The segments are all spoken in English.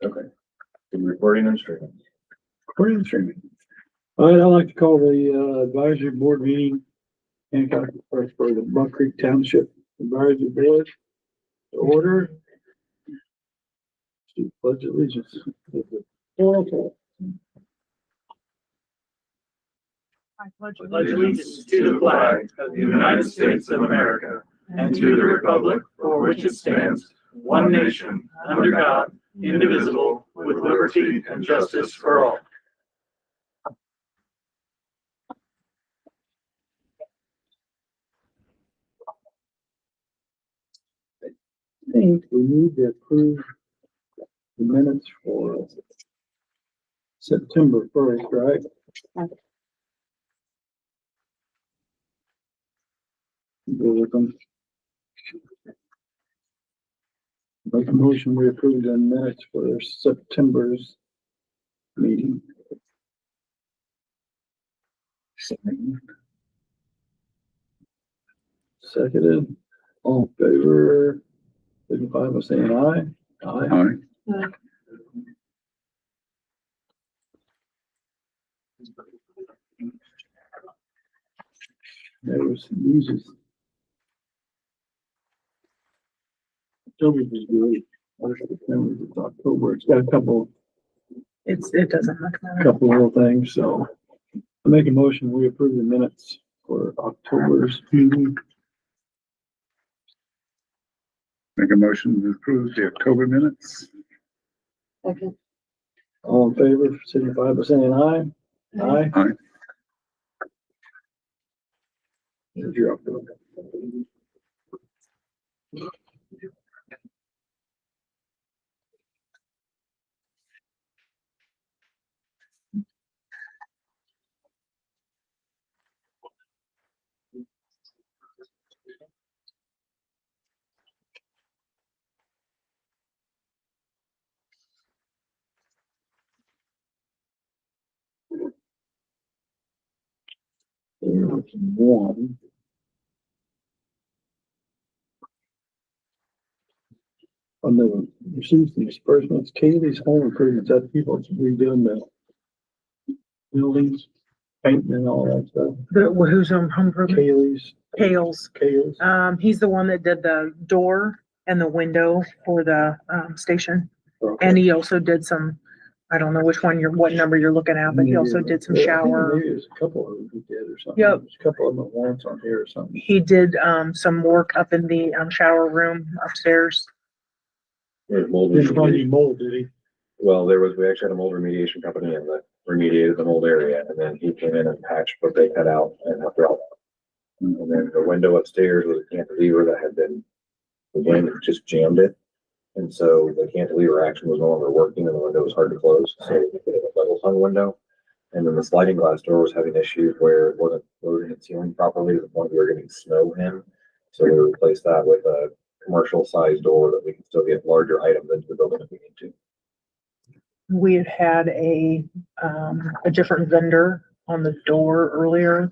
Okay. Good recording and streaming. Recording and streaming. All right, I'd like to call the advisory board meeting Hancock for the Buck Creek Township Advisory Board to order. To pledge allegiance. I pledge Pledge allegiance to the flag of the United States of America and to the republic for which it stands, one nation, under God, indivisible, with liberty and justice for all. I think we need to approve the minutes for September 1st, right? Go with them. Make a motion, we approve the minutes for September's meeting. Seconded, all in favor, signify by saying aye. Aye. There was these. October is good. It's October. It's got a couple it doesn't look bad. little things, so I make a motion, we approve the minutes for October's meeting. Make a motion to approve the October minutes. Okay. All in favor, signify by saying aye. Aye. Aye. Here's your October. There's one. On the receipts and disbursements, Kaylee's home improvements, that people redoing the buildings, painting and all that stuff. Who's on home improvement? Kaylee's. He's the one that did the door and the window for the station. Okay. And he also did some, I don't know what number you're looking at, but he also did some Yeah, I think shower. Maybe there's a couple of them he did or something. Yep. There's a couple of them at once on here or something. He did some work up in the shower room upstairs. There's mold Didn't find any remediation. mold, did he? Well, we actually had a mold remediation company in that remediated the mold area, and then he came in and patched what they cut out and helped out. And then the window upstairs was a cantilever that had been, the wind just jammed it. And so the cantilever action was no longer working and the window was hard to close. So we put in a level hung window. And then the sliding glass door was having issues where it wasn't loading and sealing properly to the point we were getting snow in. So we replaced that with a commercial size door that we can still get larger items into the building if we need to. We had a different vendor on the door earlier,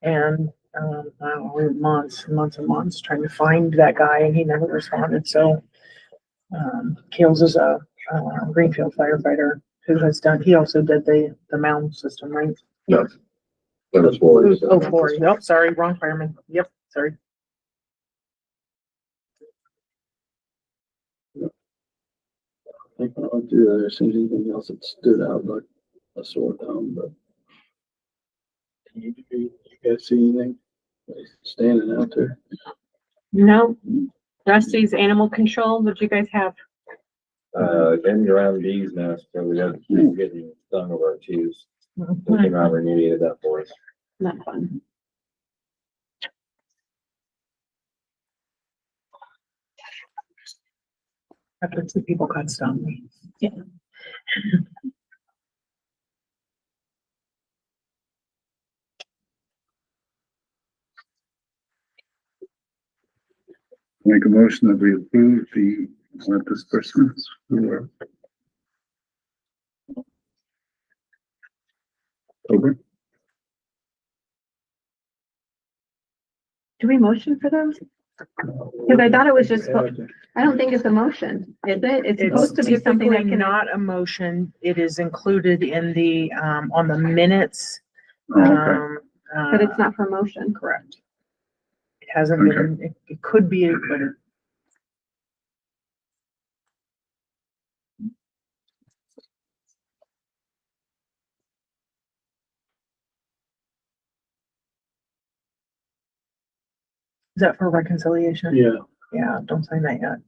and I don't know, months and months trying to find that guy, and he never responded. So Kales is a Greenfield firefighter who has done. He also did the mound system, right? No. That was for. Oh, Florey. Nope, sorry, wrong fireman. Yep, sorry. I think when I went through there, there seems anything else that stood out like a sore thumb, but. You guys see anything standing out there? No, Dusty's animal control, what you guys have? Getting around bees nest, so we had getting stung over our shoes. They came out and remediated that for us. Not fun. After two people got stung. Yeah. Make a motion that we approve the disbursements. October. Do we motion for those? Because I thought it was just, I don't think it's a motion, is it? It's It's supposed to be something typically that can. not a motion. It is included in the, on the minutes. Oh, okay. But it's not for motion. Correct. It hasn't been, it could be, but it. Is that for reconciliation? Yeah. Yeah, don't sign that yet.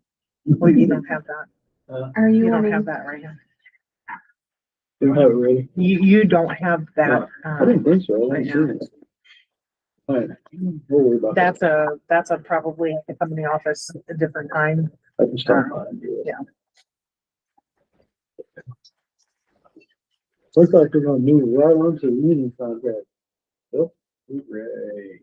We don't have that. Are you You don't wanting? have that right now. You don't have it ready? You don't have that. I didn't think so. I didn't see it. All right, we'll worry about that. That's a probably have to come in the office a different time. I can stop by and do it. Yeah. Looks like we're gonna move right on to the union contract. Yep. Hooray.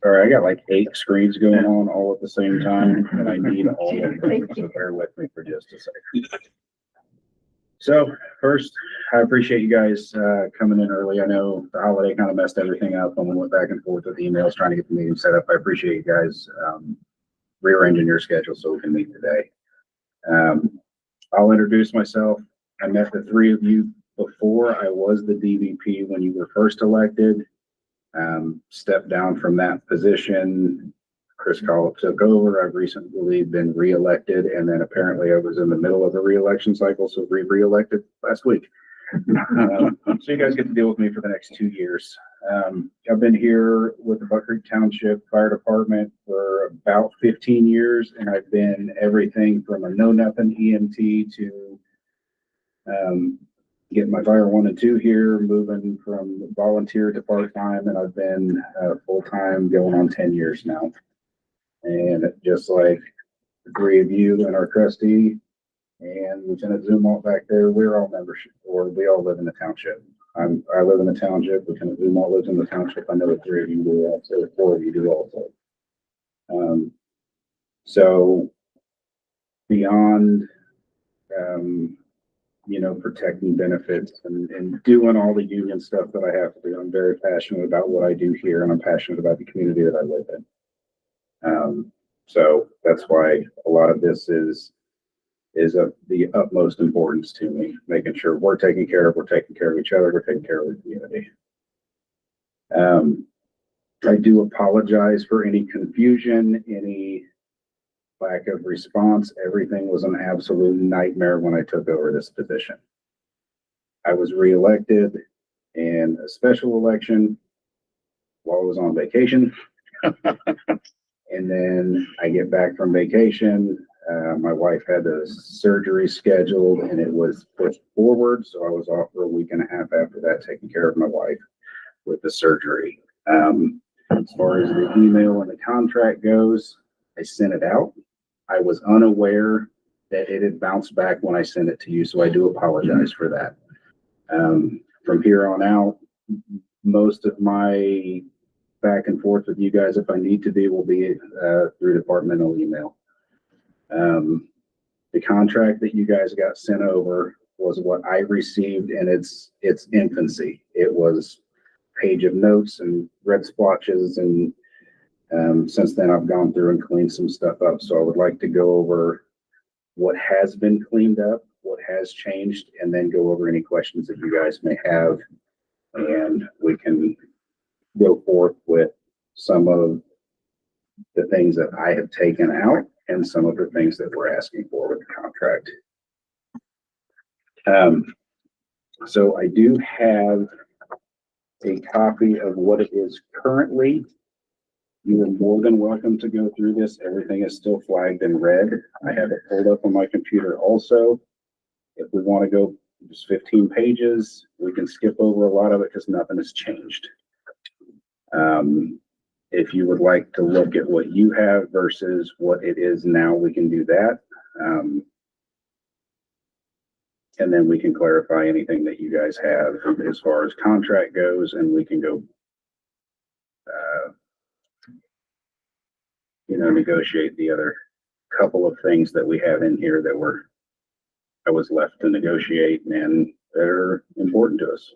All right, I got like 8 screens going on all at the same time, and I need all of them, so bear with me for just a second. So first, I appreciate you guys coming in early. I know the holiday kind of messed everything up when we went back and forth with emails trying to get the meeting set up. I appreciate you guys rearranging your schedule so we can meet today. I'll introduce myself. I met the 3 of you before. I was the DVP when you were first elected. Stepped down from that position. Chris Collip took over. I've recently been reelected, and then apparently I was in the middle of a reelection cycle, so reelected last week. So you guys get to deal with me for the next 2 years. I've been here with the Buck Creek Township Fire Department for about 15 years, and I've been everything from a know-nothing EMT to getting my fire 1 and 2 here, moving from volunteer to part-time, and I've been full-time going on 10 years now. And just like the 3 of you and our trustee and Lieutenant Zumwalt back there, we're all membership, or we all live in the township. I live in the township. Lieutenant Zumwalt lives in the township. I know the 3 of you do also, 4 of you do also. So beyond, protecting benefits and doing all the union stuff that I have to do, I'm very passionate about what I do here, and I'm passionate about the community that I live in. So that's why a lot of this is of the utmost importance to me, making sure we're taken care of each other, we're taking care of the community. I do apologize for any confusion, any lack of response. Everything was an absolute nightmare when I took over this position. I was reelected in a special election while I was on vacation. And then I get back from vacation. My wife had a surgery scheduled and it was pushed forward. So I was off for a week and a half after that, taking care of my wife with the surgery. As far as the email and the contract goes, I sent it out. I was unaware that it had bounced back when I sent it to you, so I do apologize for that. From here on out, most of my back and forth with you guys, if I need to be, will be through departmental email. The contract that you guys got sent over was what I received in its infancy. It was a page of notes and red splotches, and since then I've gone through and cleaned some stuff up. So I would like to go over what has been cleaned up, what has changed, and then go over any questions that you guys may have, and we can go forth with some of the things that I have taken out and some of the things that we're asking for with the contract. So I do have a copy of what it is currently. You are more than welcome to go through this. Everything is still flagged in red. I have it pulled up on my computer also. If we want to go just 15 pages, we can skip over a lot of it because nothing has changed. If you would like to look at what you have versus what it is now, we can do that. And then we can clarify anything that you guys have as far as contract goes, and we can go negotiate the other couple of things that we have in here that I was left to negotiate, and they're important to us.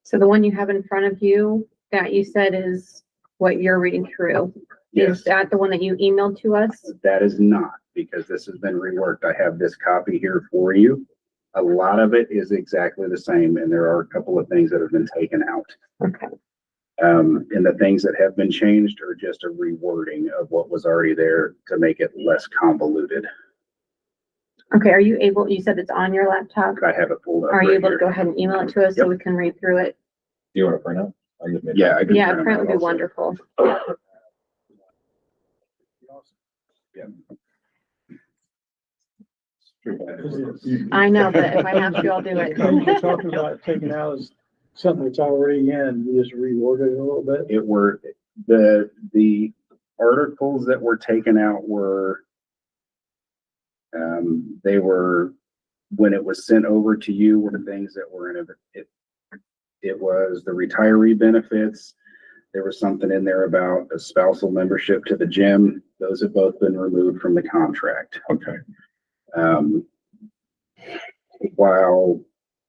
So the one you have in front of you that you said is what you're reading through. Yes. Is that the one that you emailed to us? That is not, because this has been reworked. I have this copy here for you. A lot of it is exactly the same, and there are a couple of things that have been taken out. Okay. And the things that have been changed are just a rewording of what was already there to make it less convoluted. Okay, are you able, you said it's on your laptop? I have it pulled up Are you right able to here. go ahead and email it to us so we can read through it? Do you want to print out? I'll just make- Yeah, I can Yeah, print print them would out be also. wonderful. Yeah. I know, but if I have to, I'll do The things you're talking it. about taking out is something that's already in, you just reword it a little bit. It were, the articles that were taken out were, they were, when it was sent over to you, were the things that were in it. It was the retiree benefits. There was something in there about a spousal membership to the gym. Those have both been removed from the contract. Okay. While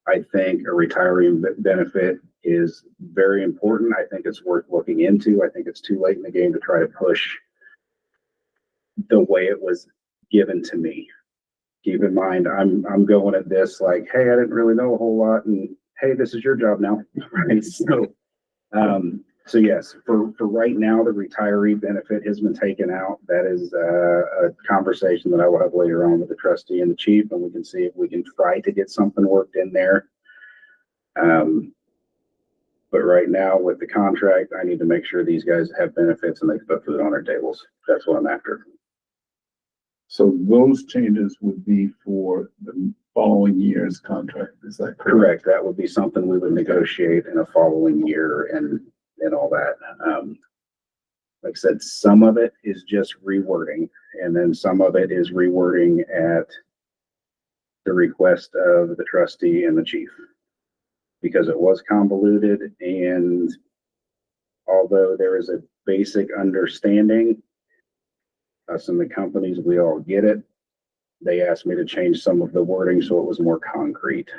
I think a retiree benefit is very important, I think it's worth looking into. I think it's too late in the game to try to push the way it was given to me. Keep in mind, I'm going at this like, hey, I didn't really know a whole lot, and hey, this is your job now, right? So yes, for right now, the retiree benefit has been taken out. That is a conversation that I will have later on with the trustee and the chief, and we can see if we can try to get something worked in there. But right now with the contract, I need to make sure these guys have benefits and they put food on their tables. That's what I'm after. So those changes would be for the following year's contract, is that correct? Correct. That would be something we would negotiate in a following year and all that. Like I said, some of it is just rewording, and then some of it is rewording at the request of the trustee and the chief. Because it was convoluted, and although there is a basic understanding, us and the companies, we all get it. They asked me to change some of the wording so it was more concrete.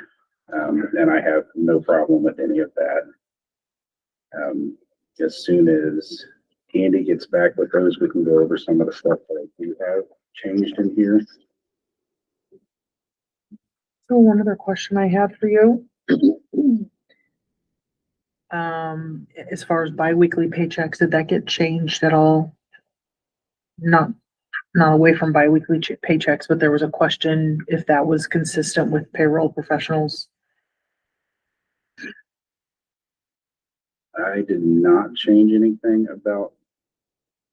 And I have no problem with any of that. As soon as Andy gets back with those, we can go over some of the stuff that I do have changed in here. So one other question I had for you. As far as biweekly paychecks, did that get changed at all? Not away from biweekly paychecks, but there was a question if that was consistent with payroll professionals. I did not change anything about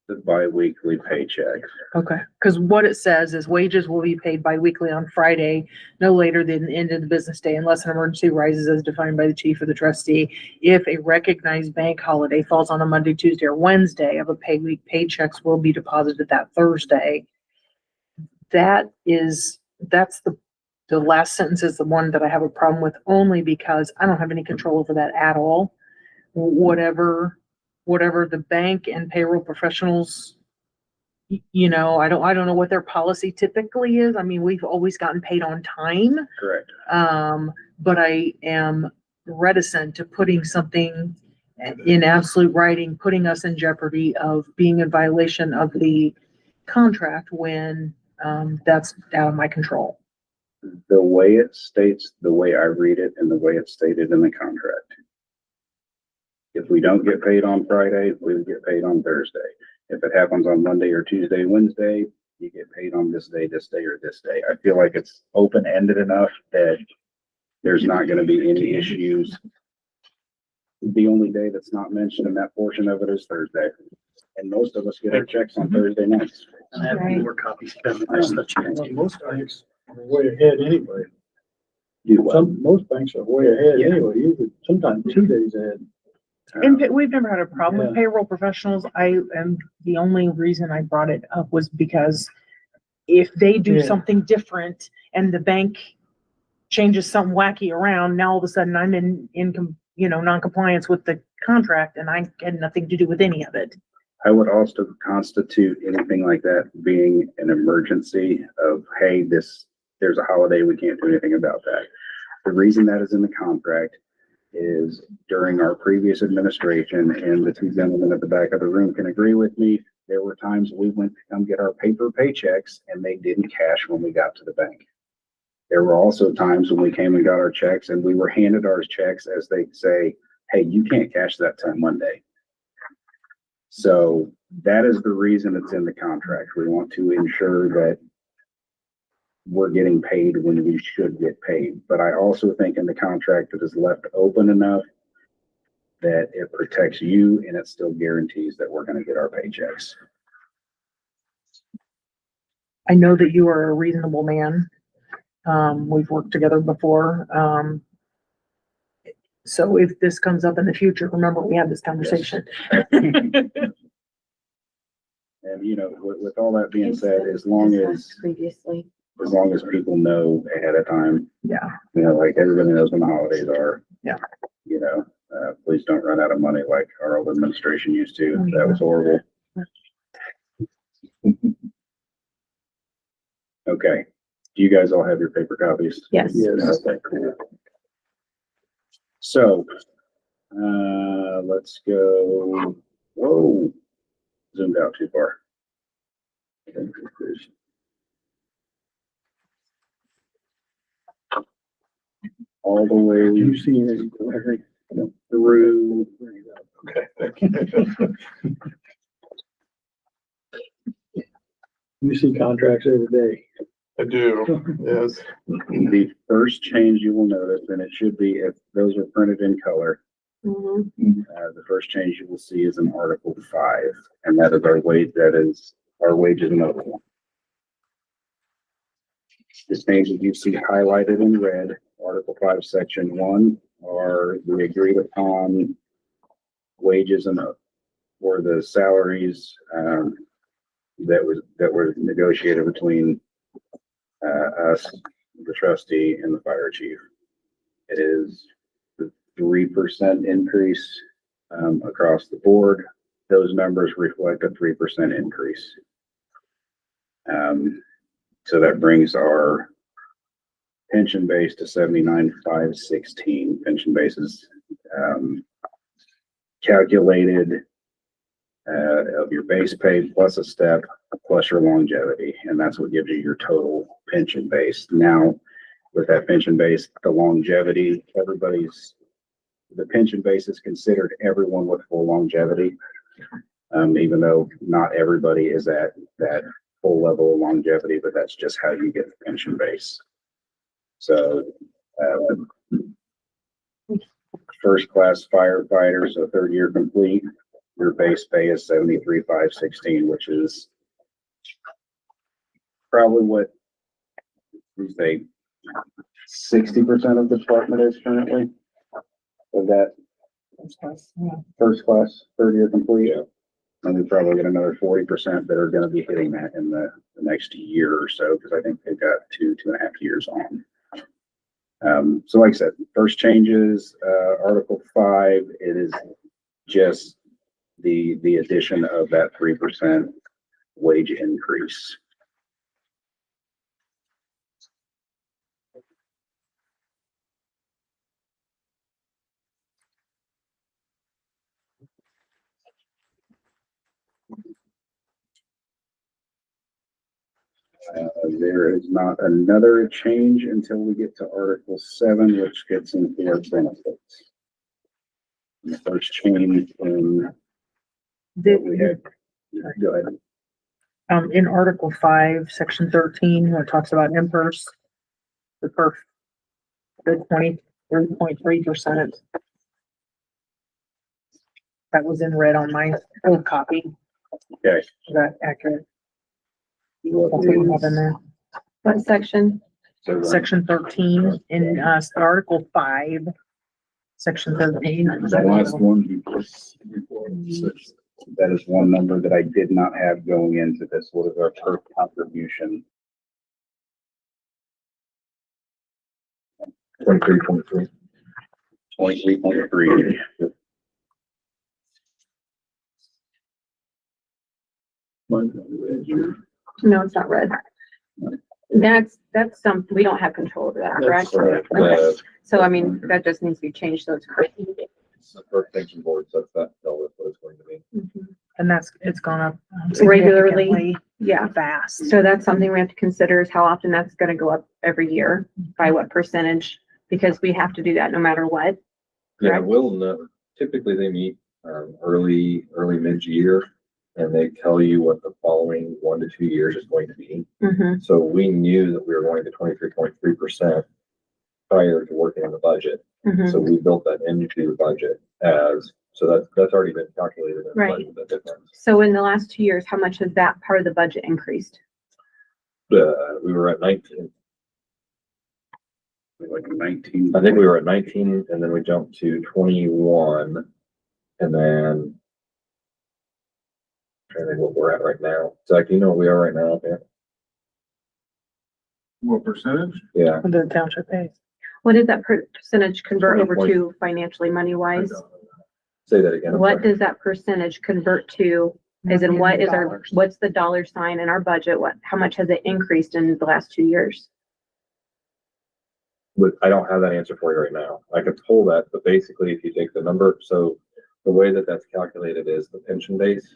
the bi-weekly paycheck. Okay, because what it says is wages will be paid biweekly on Friday, no later than the end of the business day unless an emergency arises as defined by the chief or the trustee. If a recognized bank holiday falls on a Monday, Tuesday, or Wednesday of a pay week, paychecks will be deposited that Thursday. That's the last sentence is the one that I have a problem with, only because I don't have any control over that at all. Whatever the bank and payroll professionals, I don't know what their policy typically is. I mean, we've always gotten paid on time. Correct. But I am reticent to putting something in absolute writing, putting us in jeopardy of being in violation of the contract when, that's out of my control. The way it states, the way I read it, and the way it's stated in the contract. If we don't get paid on Friday, we will get paid on Thursday. If it happens on Monday or Tuesday, Wednesday, you get paid on this day, or this day. I feel like it's open-ended enough that there's not gonna be any issues. The only day that's not mentioned in that portion of it is Thursday. And most of us get our checks on Thursday nights. I have Right. more copies coming. There's the chance. Most banks are way ahead anyway. Do what? Most banks are way ahead Yeah. anyway, usually sometimes 2 days ahead. And we've never had a problem Yeah. with payroll professionals. The only reason I brought it up was because if they do Yeah. something different and the bank changes something wacky around, now all of a sudden I'm in non-compliance with the contract and I had nothing to do with any of it. I would also constitute anything like that being an emergency of, hey, there's a holiday, we can't do anything about that. The reason that is in the contract is during our previous administration, and the two gentlemen at the back of the room can agree with me, there were times we went to come get our paper paychecks and they didn't cash when we got to the bank. There were also times when we came and got our checks and we were handed our checks as they say, hey, you can't cash that till Monday. So that is the reason it's in the contract. We want to ensure that we're getting paid when we should get paid. But I also think in the contract it is left open enough that it protects you and it still guarantees that we're gonna get our paychecks. I know that you are a reasonable man. We've worked together before. So if this comes up in the future, remember we had this conversation. And you know, with all that being said, as long as people know ahead of time, Yeah, you know, like everybody knows when the holidays are. Yeah. You know, please don't run out of money like our old administration used to. Oh, That was horrible. Okay. Do you guys all have your paper copies? Yes. Yes. Okay, cool. So, let's go. Whoa. Zoomed out too far. All the way You see it, through. Okay, thank you. you see contracts every day. I do, yes. The first change you will notice, and it should be if those are printed in color, Mhm. the first change you will see is in Article 5, and that is our wage, that is our wages and other one. The changes you see highlighted in red, Article 5, Section 1, are the agreed upon wages and for the salaries that were negotiated between us, the trustee, and the fire chief. It is the 3% increase across the board. Those numbers reflect a 3% increase. So that brings our pension base to 79,516. Pension base is calculated of your base pay plus a step plus your longevity, and that's what gives you your total pension base. Now, with that pension base, the longevity, the pension base is considered everyone with full longevity, even though not everybody is at that full level of longevity, but that's just how you get the pension base. So, first class firefighter, so third year complete, your base pay is 73,516, which is probably what we say 60% of the department is currently of that first class, third year complete. And we probably get another 40% that are going to be hitting that in the next year or so, because I think they've got 2.5 years on. So like I said, first changes, Article 5, it is just the addition of that 3% wage increase. There is not another change until we get to Article 7, which gets into our benefits. The first change in what we had. Go ahead. In Article 5, Section 13, where it talks about IMPERS, the perf, the 23.3%. That was in red on my old copy. Okay. Is that accurate? What That's what we have in there. What section? So Section 13 in, Article 5, Section 13. The last one before six. that is one number that I did not have going into this. What is our per contribution? 23.3. 23.3. No, it's not red. That's something, we don't have control over that, correct? Correct. Okay. So I mean, that just needs to be changed, so it's correct. The first pension board sets that, tell us what it's going to be. Mhm. And it's gone up Regularly. significantly Yeah, fast. so that's something we have to consider is how often that's gonna go up every year, by what percentage, because we have to do that no matter what. Yeah, Correct. we'll know, typically they meet, early mid-year, and they tell you what the following 1 to 2 years is going to be. Mm-hmm, So we knew that we were going to 23.3% prior to working on the budget. mm-hmm. So we built that into the budget so that's already been calculated in the Right. budget, the difference. So in the last 2 years, how much has that part of the budget increased? We were at 19. Like 19. I think we were at 19 and then we jumped to 21 and then I think what we're at right now. Zach, do you know what we are right now? Yeah. What percentage? Yeah. The township pays. What does that percentage convert over 20. to financially, money wise? Say that again. I'm What sorry. does that percentage convert to? As in what is our, what's the dollar sign in our budget? How much has it increased in the last 2 years? But I don't have that answer for you right now. I could pull that, but basically if you take the number, so the way that that's calculated is the pension base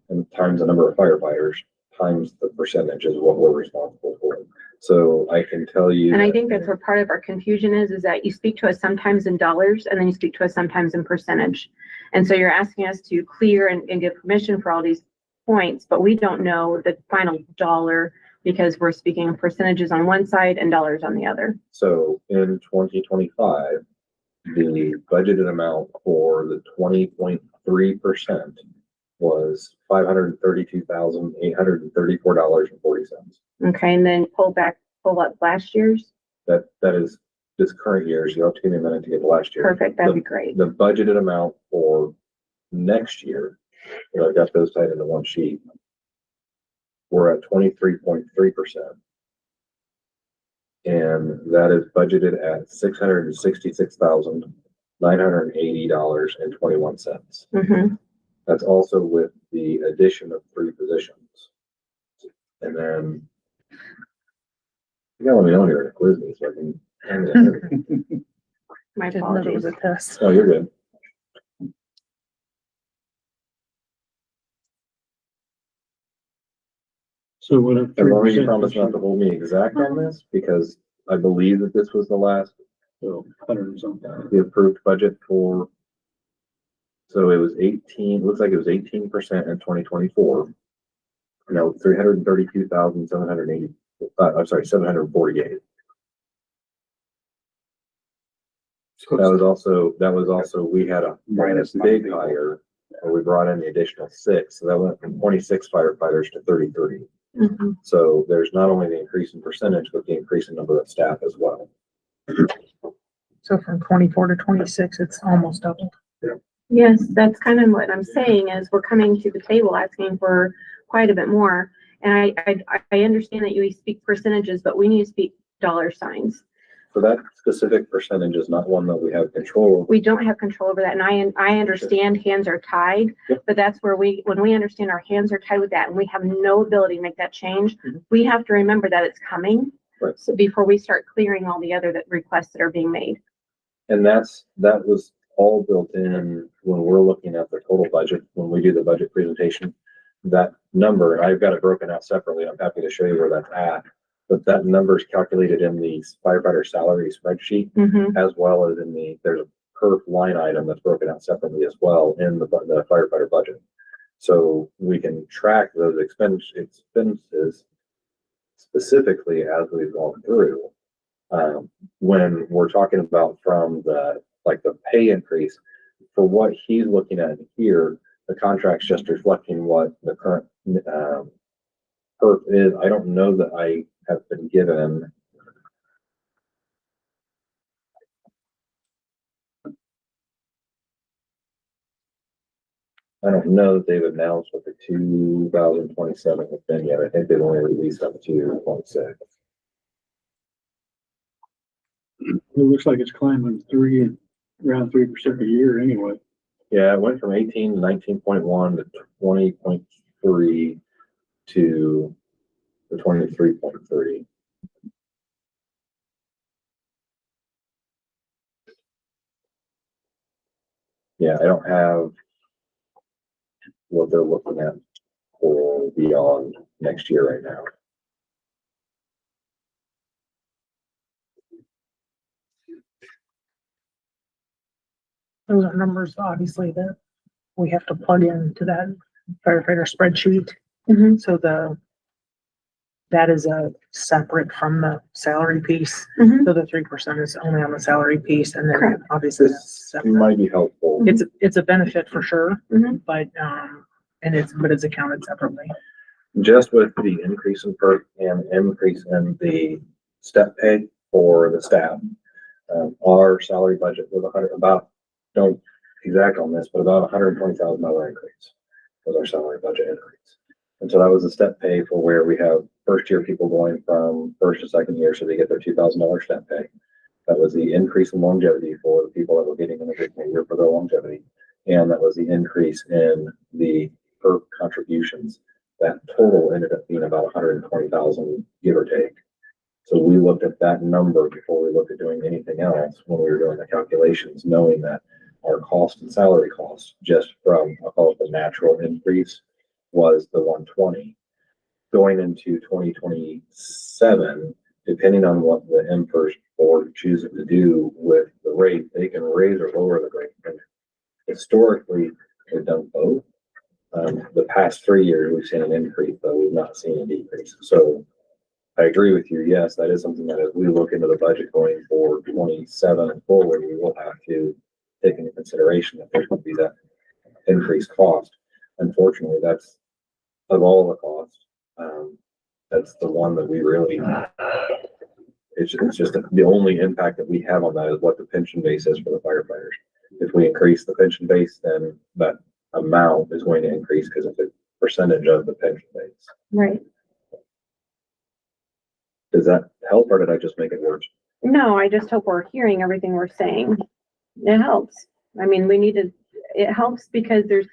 and times the number of firefighters times the percentage is what we're responsible for. So I can tell you. And I that- think that's where part of our confusion is that you speak to us sometimes in dollars and then you speak to us sometimes in percentage. And so you're asking us to clear and give permission for all these points, but we don't know the final dollar because we're speaking in percentages on one side and dollars on the other. So in 2025, the budgeted amount for the 20.3% was $532,834.40. Okay, and then pull up last year's. That is this current year's. You'll have to give me a minute to get to last year. Perfect, that'd be great. The budgeted amount for next year, and I've got those tied into one sheet. We're at 23.3%. And that is budgeted at $666,980.21. Mm-hmm. That's also with the addition of 3 positions. And then you gotta let me know when you're gonna quiz me so I can. My Didn't know there was apologies. a test. Oh, you're good. So what up? As long as you 3% promise not to hold me exact on this, because I believe that this was the last, So 100 and something. the approved budget for. So it was 18, looks like it was 18% in 2024. No, 332,780, I'm sorry, 748. That was also, we had a Minus big 9 hire, where we brought in the additional 6, so that went from 26 firefighters to 33. Mm-hmm. So there's not only the increase in percentage, but the increase in number of staff as well. So from 24 to 26, it's almost doubled. Yes, that's kind of what I'm saying is we're coming to the table asking for quite a bit more. And I understand that you speak percentages, but we need to speak dollar signs. So that specific percentage is not one that we have control over. We don't have control over that. And I understand hands are tied, Yep. but that's where when we understand our hands are tied with that and we have no ability to make that change, Mhm. we have to remember that it's coming. Right. So before we start clearing all the other requests that are being made. And that was all built in when we're looking at the total budget, when we do the budget presentation. That number, and I've got it broken out separately. I'm happy to show you where that's at. But that number is calculated in the firefighter salary spreadsheet, Mm-hmm. as well as there's a per line item that's broken out separately as well in the firefighter budget. So we can track those expenses specifically as we've gone through. When we're talking about from the pay increase, for what he's looking at here, the contract's just reflecting what the current perf is. I don't know that I have been given. I don't know that they've announced what the 2027 has been yet. I think they've only released up to 26. It looks like it's climbing around 3% a year anyway. Yeah, it went from 18 to 19.1 to 20.3 to the 23.3. Yeah, I don't have what they're looking at for beyond next year right now. Those are numbers, obviously, that we have to plug into that firefighter spreadsheet. Mhm. So that is separate from the salary piece. Mhm. So the 3% is only on the salary piece, and then Correct. obviously that's This separate. might be helpful. It's a benefit for sure, Mhm. but it's accounted separately. Just with the increase in PERT and increase in the step pay for the staff, our salary budget was don't exact on this, but about $120,000 increase was our salary budget increase. And so that was a step pay for where we have first year people going from first to second year, so they get their $2,000 step pay. That was the increase in longevity for the people that were getting an additional year for their longevity. And that was the increase in the PERT contributions. That total ended up being about 120,000, give or take. So we looked at that number before we looked at doing anything else when we were doing the calculations, knowing that our cost and salary costs just from, I'll call it the natural increase, was the 120. Going into 2027, depending on what the M-First board chooses to do with the rate, they can raise or lower the rate. And historically, they've done both. The past 3 years, we've seen an increase, but we've not seen a decrease. So I agree with you. Yes, that is something that as we look into the budget going for 27 and forward, we will have to take into consideration that there's going to be that increased cost. Unfortunately, that's of all the costs. That's the one that we really, it's just the only impact that we have on that is what the pension base is for the firefighters. If we increase the pension base, then that amount is going to increase because of the percentage of the pension base. Right. Does that help or did I just make it worse? No, I just hope we're hearing everything we're saying. It helps. I mean, it helps because there's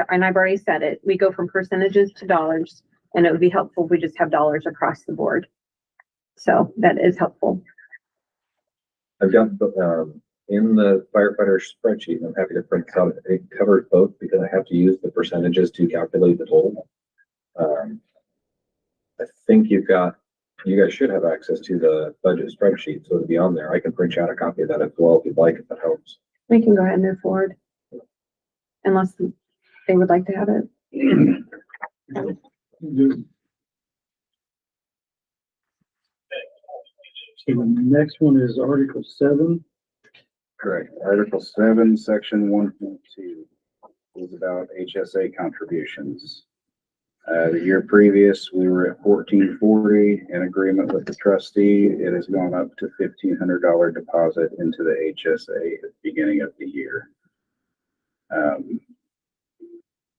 and I've already said it, we go from percentages to dollars, and it would be helpful if we just have dollars across the board. So that is helpful. I've got in the firefighter spreadsheet, I'm happy to print this out. It covers both because I have to use the percentages to calculate the total. I think you guys should have access to the budget spreadsheet, so it'll be on there. I can print you out a copy of that as well if you'd like, if that helps. We can go ahead and move forward. Unless they would like to have it. Good. So the next one is Article 7. Correct. Article 7, Section 1.2 is about HSA contributions. The year previous, we were at $1,440 in agreement with the trustee. It has gone up to $1,500 deposit into the HSA at the beginning of the year.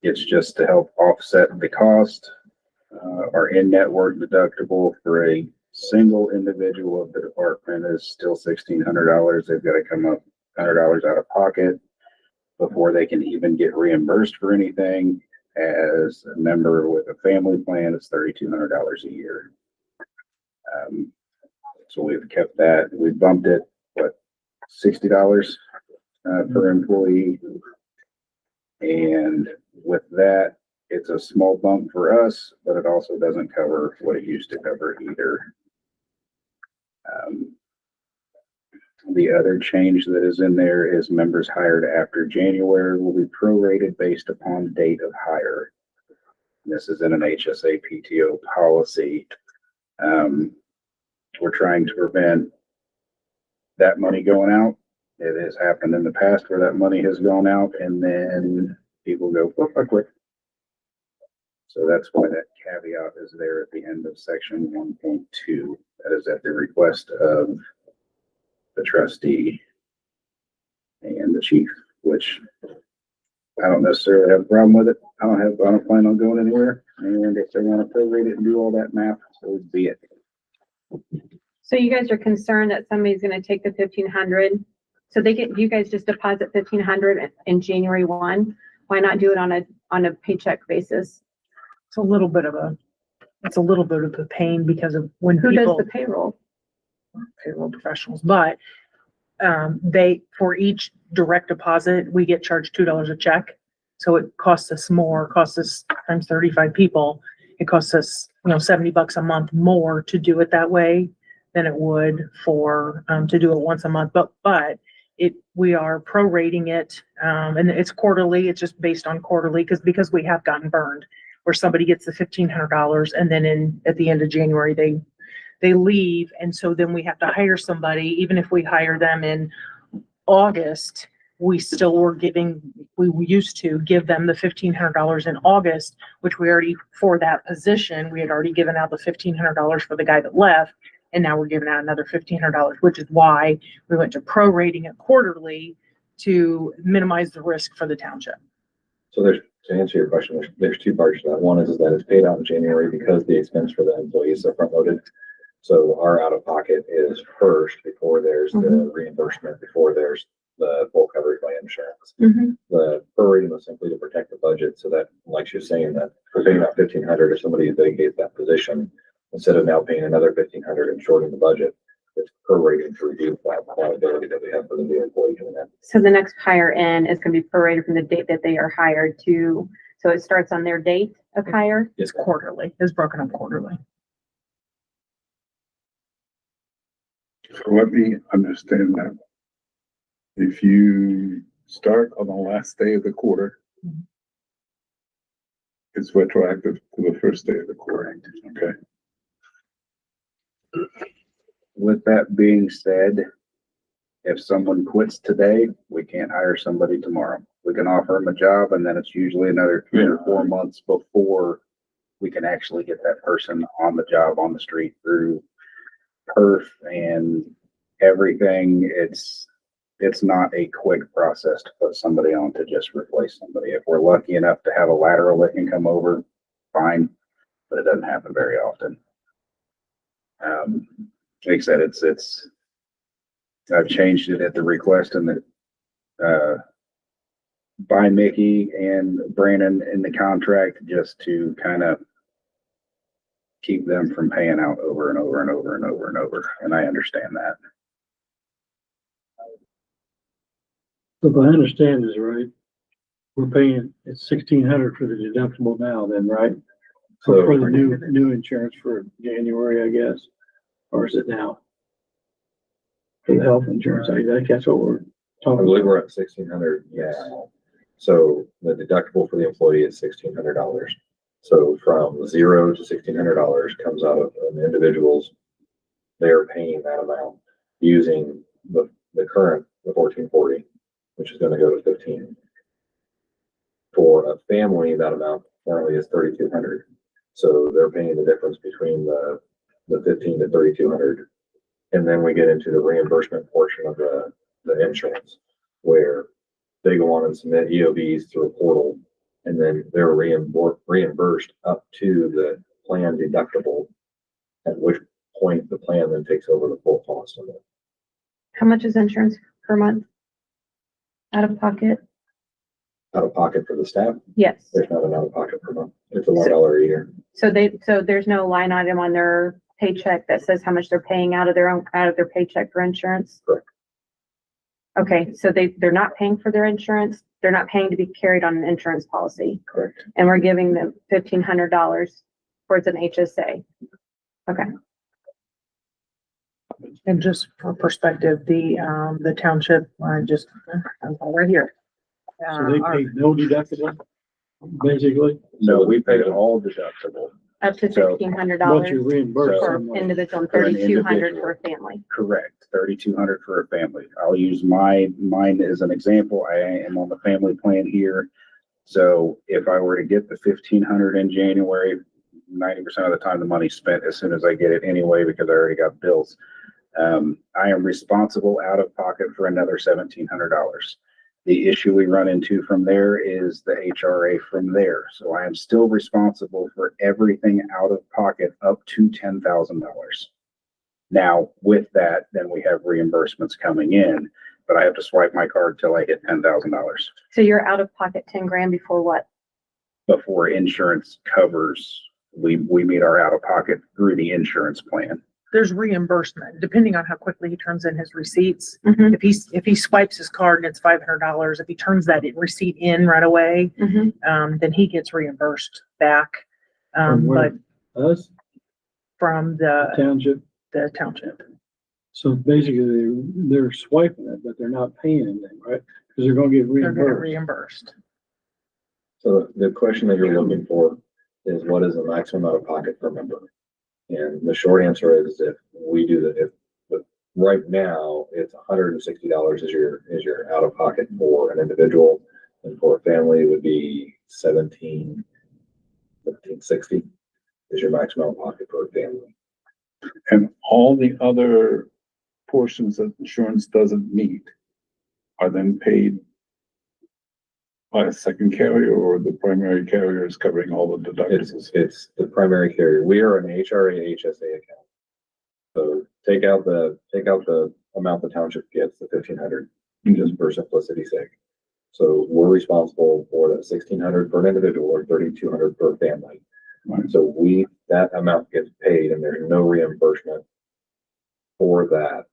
It's just to help offset the cost. Our in-network deductible for a single individual of the department is still $1,600. They've got to come up $100 out of pocket before they can even get reimbursed for anything. As a member with a family plan, it's $3,200 a year. So we've kept that. We bumped it, $60 per employee. And with that, it's a small bump for us, but it also doesn't cover what it used to cover either. The other change that is in there is members hired after January will be prorated based upon date of hire. This is in an HSA PTO policy. We're trying to prevent that money going out. It has happened in the past where that money has gone out and then people go, oh, I quit. So that's why that caveat is there at the end of section 1.2. That is at the request of the trustee and the chief, which I don't necessarily have a problem with it. I don't plan on going anywhere. And if they want to prorate it and do all that math, so be it. So you guys are concerned that somebody's gonna take the 1,500? So you guys just deposit 1,500 in January 1? Why not do it on a paycheck basis? It's a little bit of a pain because of when Who does people, the payroll? payroll professionals, but for each direct deposit, we get charged $2 a check. So it costs us more, costs us times 35 people. It costs us, $70 a month more to do it that way than it would for, to do it once a month. But we are prorating it, and it's quarterly. It's just based on quarterly because we have gotten burned where somebody gets the $1,500 and then at the end of January, they leave. And so then we have to hire somebody. Even if we hire them in August, we used to give them the $1,500 in August, which we already, for that position, we had already given out the $1,500 for the guy that left. And now we're giving out another $1,500, which is why we went to prorating it quarterly to minimize the risk for the township. So to answer your question, there's two parts to that. One is that it's paid out in January because the expense for the employees are front loaded. So our out of pocket is first before there's the reimbursement, before there's the full coverage by insurance. The prorating was simply to protect the budget so that, like she was saying, that for paying out $1,500 if somebody dedicates that position, instead of now paying another $1,500 and shorting the budget, it's prorating to reduce that liability that we have for the new employee coming in. So the next hire in is going to be prorated from the date that they are hired to, so it starts on their date of hire? It's quarterly. It's broken up quarterly. So let me understand that. If you start on the last day of the quarter, it's retroactive to the first day of the quarter. Okay. With that being said, if someone quits today, we can't hire somebody tomorrow. We can offer them a job, and then it's usually another 3 or 4 months before we can actually get that person on the job, on the street, through perf and everything. It's not a quick process to put somebody on to just replace somebody. If we're lucky enough to have a lateral that can come over, fine, but it doesn't happen very often. Like I said, I've changed it at the request and by Mickey and Brandon in the contract, just to kind of keep them from paying out over and over and over and over and over. And I understand that. So if I understand this right, we're paying, it's $1,600 for the deductible now then, right? So for the new insurance for January, I guess, or is it now? For the health insurance, I think that's what we're I talking believe about. we're at $1,600 now. So the deductible for the employee is $1,600. So from 0 to $1,600 comes out of an individual's, they're paying that amount using the current, the 1440, which is going to go to 15. For a family, that amount currently is 3,200. So they're paying the difference between the 15 to 3,200. And then we get into the reimbursement portion of the insurance, where they go on and submit EOBs through a portal, and then they're reimbursed up to the plan deductible, at which point the plan then takes over the full cost of it. How much is insurance per month? Out of pocket? Out of pocket for the staff, Yes. there's not an out of pocket per month. It's $1 a year. So there's no line item on their paycheck that says how much they're paying out of their paycheck for insurance? Correct. Okay, so they're not paying for their insurance. They're not paying to be carried on an insurance policy. Correct. And we're giving them $1,500 towards an HSA. Okay. And just for perspective, the township, I'm right here. So they pay no deductible, basically, No, we paid all deductible. Up to So, $1,500 but you reimburse for them. individual and For an 3,200 individual. for a family. Correct, 3,200 for a family. I'll use mine as an example. I am on the family plan here. So if I were to get the 1,500 in January, 90% of the time the money's spent as soon as I get it anyway, because I already got bills. I am responsible out of pocket for another $1,700. The issue we run into from there is the HRA from there. So I am still responsible for everything out of pocket up to $10,000. Now, with that, then we have reimbursements coming in, but I have to swipe my card till I hit $10,000 So you're out of pocket 10 grand before what? before insurance covers. We meet our out of pocket through the insurance plan. there's reimbursement, depending on how quickly he turns in his receipts. Mhm, If he swipes his card and it's $500, if he turns that receipt in right away, mhm. then he gets reimbursed back. From But where? Us, from township. the township. So basically, they're swiping it, but they're not paying anything, right? Because they're gonna get They're getting reimbursed. reimbursed. So the question that you're looking for is what is the maximum out of pocket per member? And the short answer is if we do that, but right now it's $160 is your out of pocket for an individual, and for a family it would be 1760 is your maximum out of pocket for a family. And all the other portions that insurance doesn't meet are then paid by a second carrier, or the primary carrier is covering all the deductibles? It's the primary carrier. We are an HRA HSA account. So take out the amount the township gets, the 1,500, just for simplicity's sake. So we're responsible for the 1,600 for an individual or 3,200 per family. Right. So that amount gets paid and there's no reimbursement for that.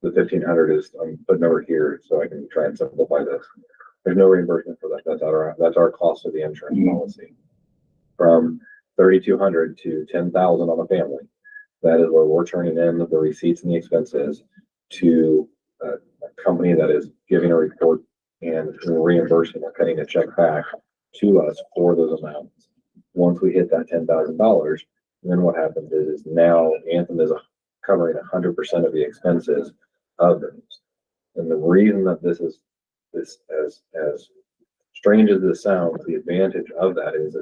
The 1,500 is, I'm putting over here so I can try and simplify this. There's no reimbursement for that. That's our cost of the insurance policy. From 3,200 to 10,000 on a family. That is where we're turning in the receipts and the expenses to a company that is giving a report and reimbursing or cutting a check back to us for those amounts. Once we hit that $10,000, then what happens is now Anthem is covering 100% of the expenses of those. And the reason that this as strange as this sounds, the advantage of that is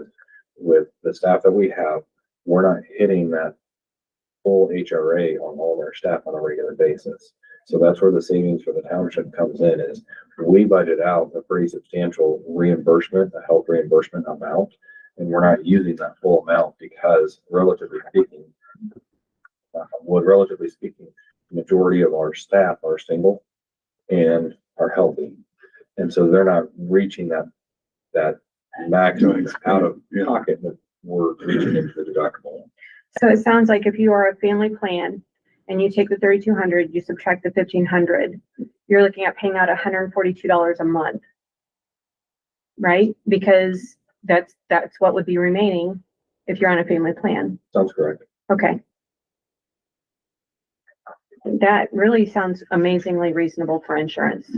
with the staff that we have, we're not hitting that full HRA on all of our staff on a regular basis. So that's where the savings for the township comes in, is we budget out a pretty substantial reimbursement, a health reimbursement amount, and we're not using that full amount because relatively speaking, the majority of our staff are single and are healthy. And so they're not reaching that maximum out of pocket that we're reaching into the deductible. So it sounds like if you are a family plan and you take the 3,200, you subtract the 1,500, you're looking at paying out $142 a month. Right? Because that's what would be remaining if you're on a family plan. Sounds correct. Okay. That really sounds amazingly reasonable for insurance.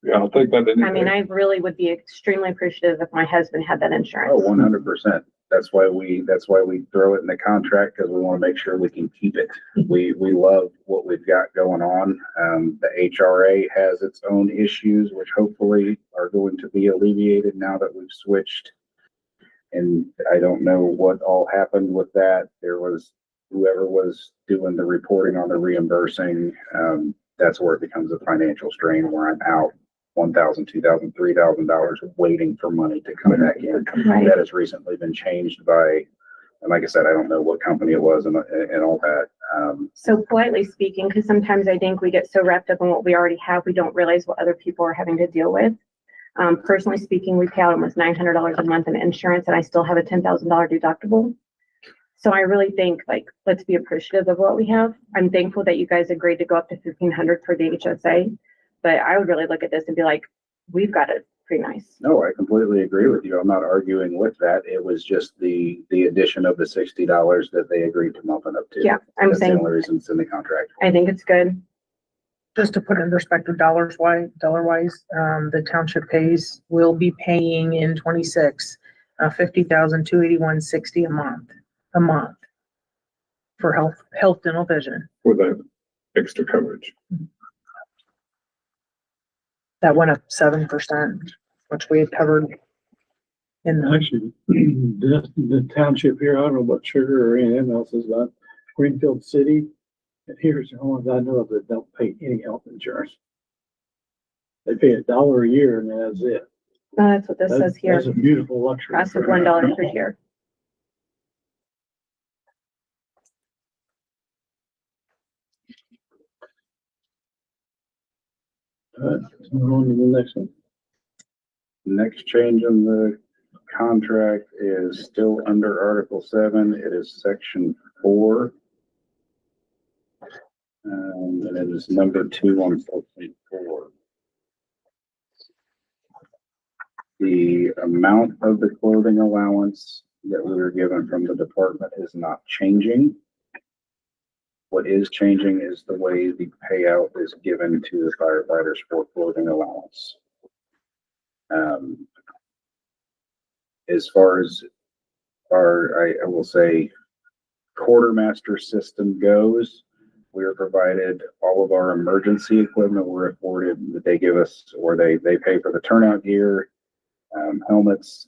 Yeah, I'll take that any I mean, day. I really would be extremely appreciative if my husband had that Oh, insurance. 100%. That's why we throw it in the contract, because we want to make sure we can keep it. We love what we've got going on. The HRA has its own issues, which hopefully are going to be alleviated now that we've switched. And I don't know what all happened with that. There was whoever was doing the reporting on the reimbursing. That's where it becomes a financial strain, where I'm out $1,000, $2,000, $3,000 waiting for money to come back in. Right. That has recently been changed by, and like I said, I don't know what company it was and all that. So politely speaking, because sometimes I think we get so wrapped up in what we already have, we don't realize what other people are having to deal with. Personally speaking, we pay out almost $900 a month in insurance and I still have a $10,000 deductible. So I really think, like, let's be appreciative of what we have. I'm thankful that you guys agreed to go up to 1,500 for the HSA, but I would really look at this and be like, we've got it pretty nice. No, I completely agree with you. I'm not arguing with that. It was just the addition of the $60 that they agreed to bump it up to. Yeah, I'm That's the saying, only reason it's in the contract. I think it's good. Just to put it in perspective, dollar wise, the township will be paying in 26, $50,281.60 a month for health, dental, vision. For that extra coverage. That went up 7%, which we had covered in the, Actually, the township here, I don't know about Sugar or anything else is that Greenfield City. And here's the only ones I know of that don't pay any health insurance. They pay $1 a year and that's it. Oh, that's what this says here. That's a beautiful luxury. Cost of $1 per year. All right, let's move on to the next one. Next change in the contract is still under Article 7. It is Section 4.4. And it is number 2 on 4.4. The amount of the clothing allowance that we were given from the department is not changing. What is changing is the way the payout is given to the firefighters for clothing allowance. As far as I will say, quartermaster system goes, we are provided all of our emergency equipment. We're afforded that they give us, or they pay for the turnout gear, helmets,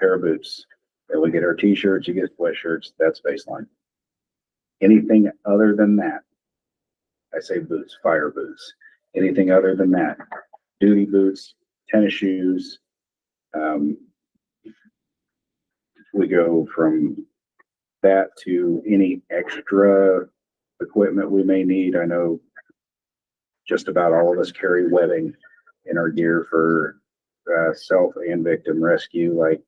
pair of boots. Then we get our t-shirts, you get sweatshirts, that's baseline. Anything other than that, I say boots, fire boots. Anything other than that, duty boots, tennis shoes, we go from that to any extra equipment we may need. I know just about all of us carry webbing in our gear for self and victim rescue, like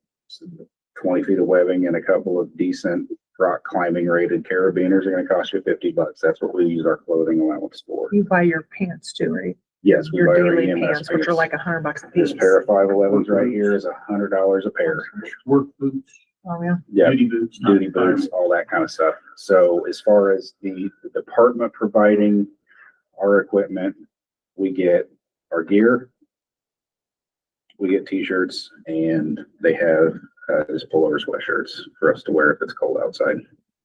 20 feet of webbing and a couple of decent rock climbing rated carabiners are going to cost you $50. That's what we use our clothing allowance for. You buy your pants too, right? Yes, we Your buy our daily EMS pants, which are like $100 a piece. This pair of 511s right here is $100 a pair. Work boots, Oh, yeah. Yeah, duty boots. not duty boots, all that kind of stuff. So as far as the department providing our equipment, we get our gear, we get t-shirts, and they have just pullover sweatshirts for us to wear if it's cold outside.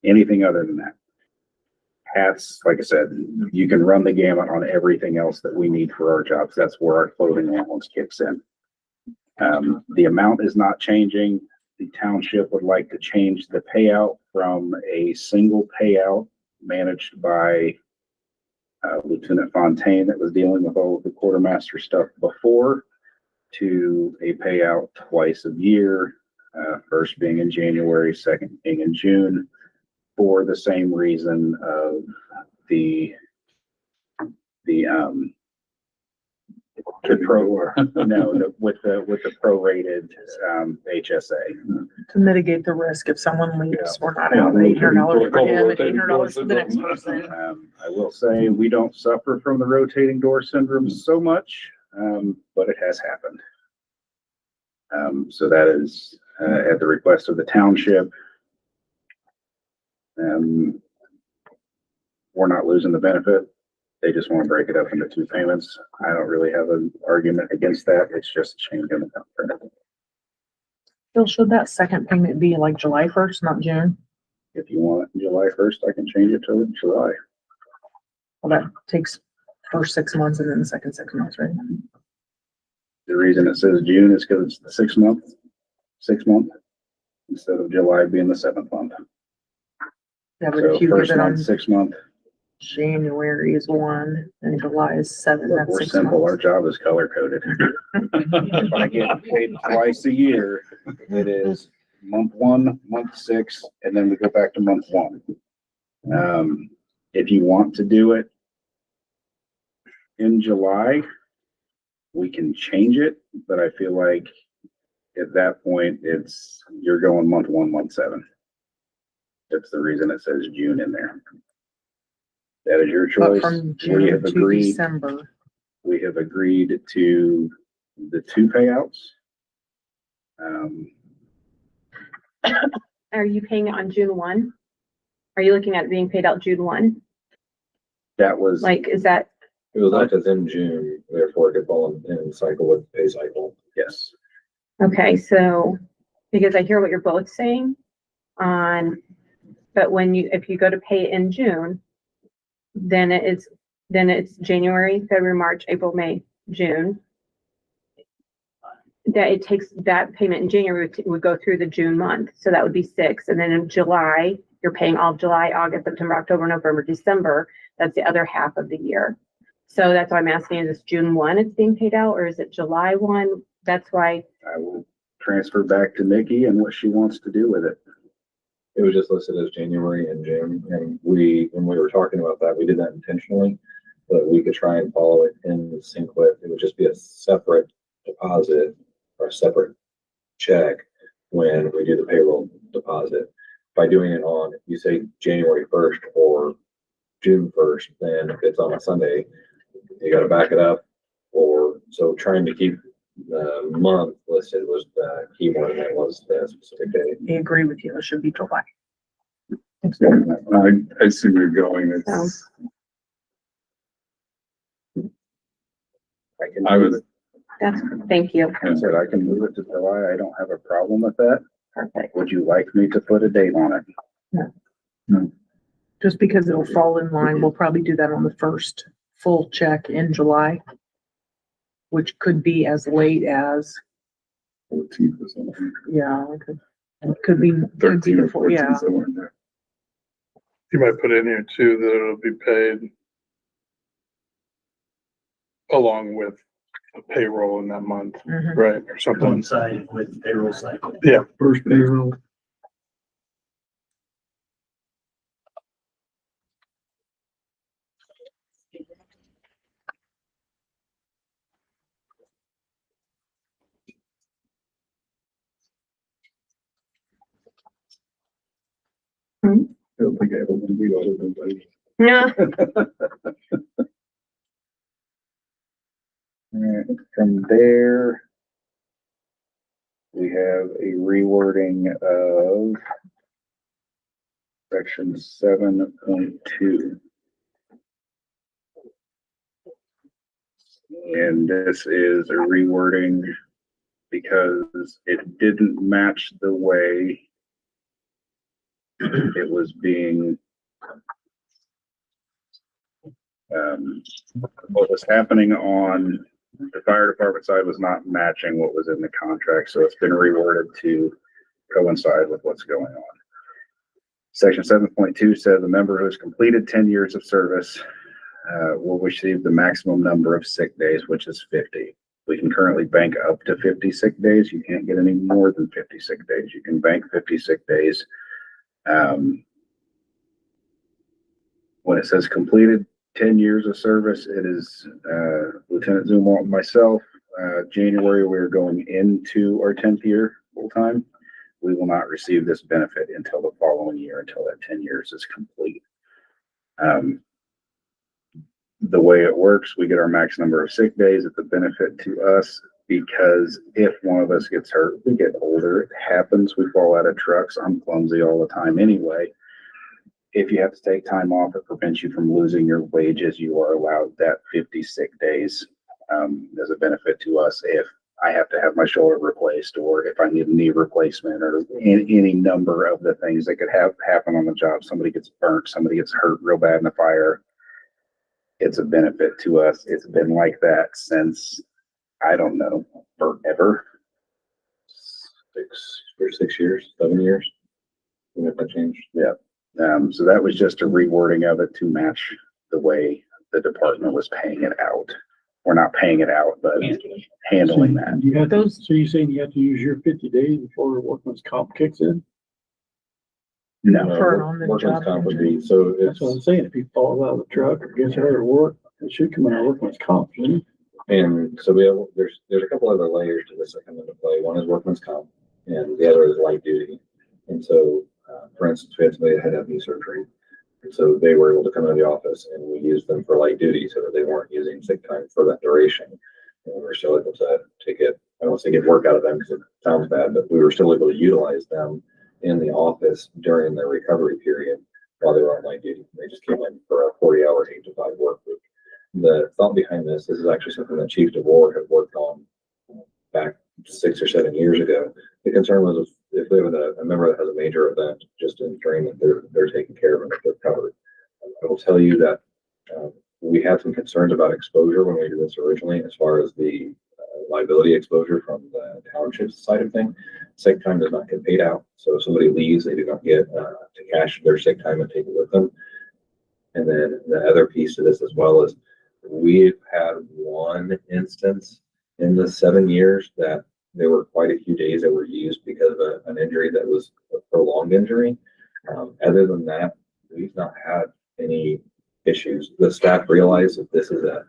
Anything other than that. Hats, like I said, you can run the gamut on everything else that we need for our jobs. That's where our clothing allowance kicks in. The amount is not changing. The township would like to change the payout from a single payout managed by Lieutenant Fontaine that was dealing with all of the quartermaster stuff before to a payout twice a year, first being in January, second being in June, for the same reason of the with the prorated HSA. To mitigate the risk if someone leaves, we're not out $800 for him and $800 for the next person. I will say we don't suffer from the rotating door syndrome so much, but it has happened. So that is at the request of the township. We're not losing the benefit. They just want to break it up into 2 payments. I don't really have an argument against that. It's just a change in the contract. Bill, should that second payment be like July 1st, not June? If you want it July 1st, I can change it to July. Well, that takes first 6 months and then the second 6 months, right? The reason it says June is because it's the 6 month, instead of July being the 7th month. Yeah, but So if you give first it on month, 6 month. January is 1 and July is 7, Look, that's we're 6 simple. Our months. job is color coded. If I get paid twice a year, it is month 1, month 6, and then we go back to month 1. If you want to do it in July, we can change it, but I feel like at that point, you're going month 1, month 7. That's the reason it says June in there. That is your But choice. from We June have to agreed. December, We have agreed to the 2 payouts. Are you paying it on June 1? Are you looking at it being paid out June 1? That was, Like, is that, It was active in June, therefore it could fall in cycle with the pay cycle. yes, okay, so, because I hear what you're both saying on, but if you go to pay it in June, then it's January, February, March, April, May, June. That it takes that payment in January would go through the June month. So that would be 6. And then in July, you're paying all of July, August, September, October, November, December. That's the other half of the year. So that's why I'm asking, is this June 1 it's being paid out, or is it July 1? That's why. I will transfer back to Nikki and what she wants to do with it. It was just listed as January and June, and when we were talking about that, we did that intentionally, so that we could try and follow it in sync with, it would just be a separate deposit or a separate check when we do the payroll deposit. by doing it on, you say January 1st or June 1st, then if it's on a Sunday, you gotta back it up. Or, so trying to keep the month listed was the key more than it was the specific day. I agree with you. It should be July. I see where you're going. It's, I would, That's, thank you. I said I can move it to July. I don't have a problem with that. Perfect. Would you like me to put a date on it? Just because it'll fall in line, we'll probably do that on the first full check in July, which could be as late as, 14th or something. yeah, it could be 13 or before, 14, yeah. somewhere in there. You might put in here too, that it'll be paid along with the payroll in that month, Mhm. right, or something. Coincide with payroll cycle. Yeah, First payroll. I don't think I ever want to be other than like, No, Alright, from there, we have a rewording of section 7.2. And this is a rewording because it didn't match the way it was being, what was happening on the fire department side was not matching what was in the contract, so it's been reworded to coincide with what's going on. Section 7.2 says a member who has completed 10 years of service will receive the maximum number of sick days, which is 50. We can currently bank up to 50 sick days. You can't get any more than 50 sick days. You can bank 50 sick days. When it says completed 10 years of service, it is Lieutenant Zumwalt and myself. January, we're going into our 10th year full time. We will not receive this benefit until the following year, until that 10 years is complete. The way it works, we get our max number of sick days. It's a benefit to us because if one of us gets hurt, we get older. It happens. We fall out of trucks. I'm clumsy all the time anyway. If you have to take time off, it prevents you from losing your wages. You are allowed that 50 sick days as a benefit to us if I have to have my shoulder replaced or if I need a knee replacement or any number of the things that could happen on the job. Somebody gets burnt, somebody gets hurt real bad in a fire. It's a benefit to us. It's been like that since, I don't know, forever. 6 years, 7 years. And if that changed. Yeah. So that was just a rewording of it to match the way the department was paying it out. We're not paying it out, but handling that. You have Those- so you're saying you have to use your 50 days before workman's comp kicks in? No, For an on-the-job Workman's comp would injury. be, so That's what I'm saying. If he falls out of the truck or gets hurt at work, it should come out of workman's comp, shouldn't it? and so we have, there's a couple other layers to this that come into play. One is workman's comp and the other is light duty. And so, for instance, we had somebody that had to have knee surgery. And so they were able to come into the office and we used them for light duty so that they weren't using sick time for that duration. And we were still able to get, I don't want to say get work out of them because it sounds bad, but we were still able to utilize them in the office during their recovery period while they were on light duty. They just came in for a 40-hour, 8 to 5 work week. The thought behind this is actually something that Chief DeVore had worked on back 6 or 7 years ago. The concern was if we have a member that has a major event just in during that they're taking care of and they're covered. I will tell you that we had some concerns about exposure when we did this originally, as far as the liability exposure from the township side of thing. Sick time does not get paid out, so if somebody leaves, they do not get to cash their sick time and take it with them. And then the other piece of this as well is we've had one instance in the 7 years that there were quite a few days that were used because of an injury that was a prolonged injury. Other than that, we've not had any issues. The staff realize that this is a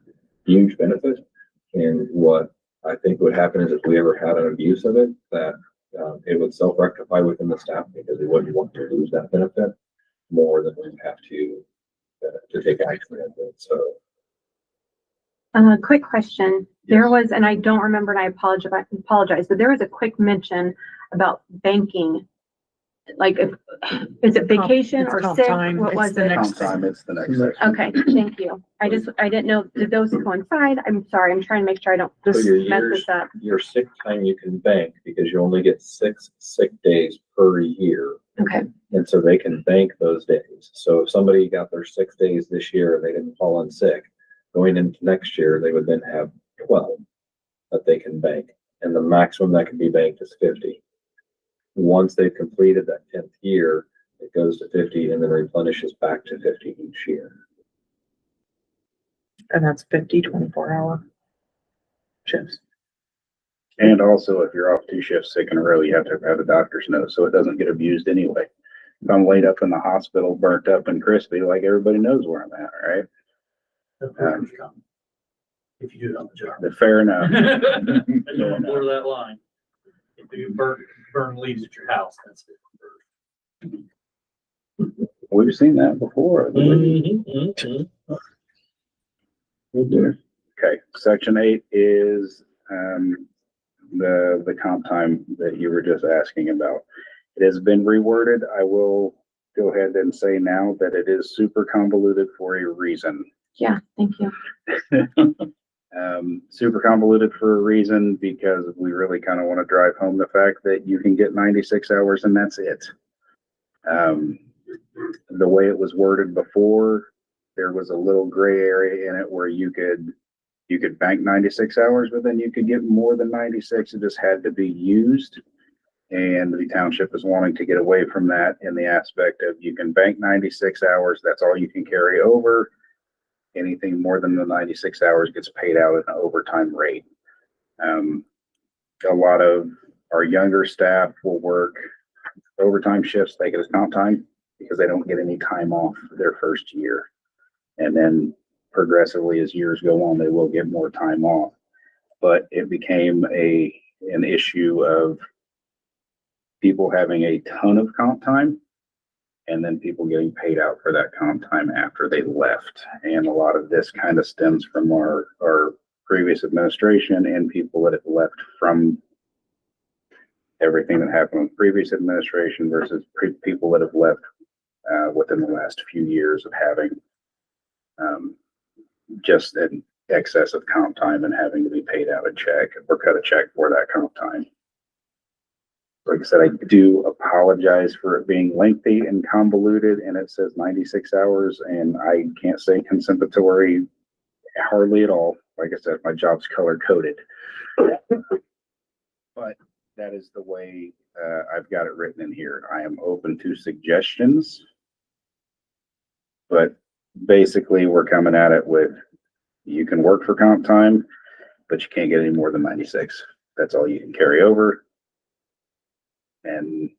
huge benefit. And what I think would happen is if we ever had an abuse of it, that It would self-rectify within the staff because we wouldn't want to lose that benefit more than we'd have to take action with it. So Quick question. There was, and I don't remember, and I apologize, but there was a quick mention about banking. Like, is it vacation It's or comp sick? time. What It's was the it? next Comp time, it's the next section. Okay, thank you. I didn't know, did those coincide? I'm sorry, I'm trying to make sure I don't So your mess years, this up. your sick time you can bank because you only get 6 sick days per year. Okay, And so they can bank those days. So if somebody got their 6 days this year and they didn't fall on sick, going into next year, they would then have 12 that they can bank. And the maximum that can be banked is 50. Once they've completed that 10th year, it goes to 50 and then replenishes back to 50 each year. And that's 50 24-hour shifts. And also, if you're off 2 shifts sick in a row, you have to have a doctor's note, so it doesn't get abused anyway. If I'm laid up in the hospital, burnt up and crispy, like everybody knows where I'm at, right? If you do it on the job. Fair enough. And don't blur that line. If you burn leaves at your house, that's it. We've seen that before. I believe. Okay, section 8 is, the comp time that you were just asking about. It has been reworded. I will go ahead and say now that it is super convoluted for a reason. yeah, thank you. Super convoluted for a reason because we really kind of want to drive home the fact that you can get 96 hours and that's it. The way it was worded before, there was a little gray area in it where you could bank 96 hours, but then you could get more than 96. It just had to be used. And the township is wanting to get away from that in the aspect of you can bank 96 hours. That's all you can carry over. Anything more than the 96 hours gets paid out at an overtime rate. A lot of our younger staff will work overtime shifts, they get as comp time because they don't get any time off their first year. And then progressively as years go on, they will get more time off. But it became an issue of people having a ton of comp time and then people getting paid out for that comp time after they left. And a lot of this kind of stems from our previous administration and people that have left from everything that happened with previous administration versus people that have left within the last few years of having just an excess of comp time and having to be paid out a check or cut a check for that comp time. Like I said, I do apologize for it being lengthy and convoluted, and it says 96 hours, and I can't say consumptory hardly at all. Like I said, my job's color coded. But that is the way I've got it written in here. I am open to suggestions. But basically, we're coming at it with, you can work for comp time, but you can't get any more than 96. That's all you can carry over. And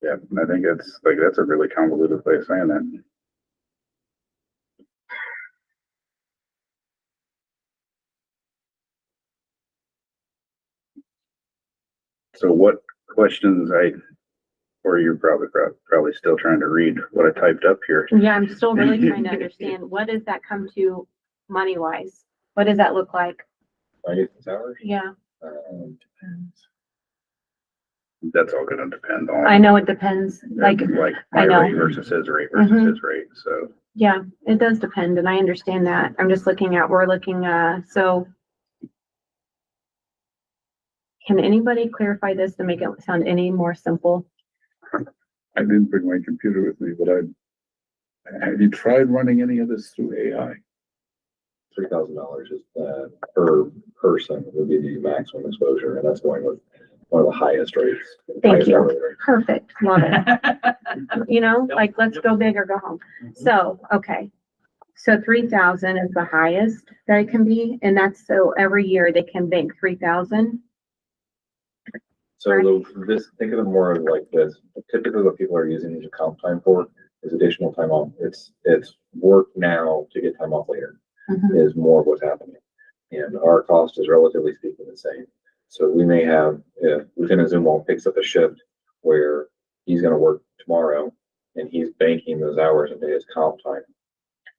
yeah, I think that's a really convoluted way of saying that. So what questions or you're probably still trying to read what I typed up here. Yeah, I'm still really trying to understand, what does that come to money wise? What does that look like? 96 hours? Yeah, That's all gonna depend on. I know it depends, like, my I know. rate versus his rate versus Mhm. his rate, so. yeah, it does depend, and I understand that. I'm just we're looking, so can anybody clarify this to make it sound any more simple? I didn't bring my computer with me, but have you tried running any of this through AI? $3,000 is per person would be the maximum exposure, and that's going with one of the highest rates. Thank highest you. hourly rate. Perfect, love it. You know, like, let's go big or go home. So, okay. So 3,000 is the highest that it can be, and that's, so every year they can bank 3,000. So think of it more like this. Typically what people are using the comp time for is additional time off. It's work now to get time off later Mhm. is more of what's happening. and our cost is relatively speaking the same. So we may have, if Lieutenant Zumwalt picks up a shift where he's gonna work tomorrow and he's banking those hours into his comp time.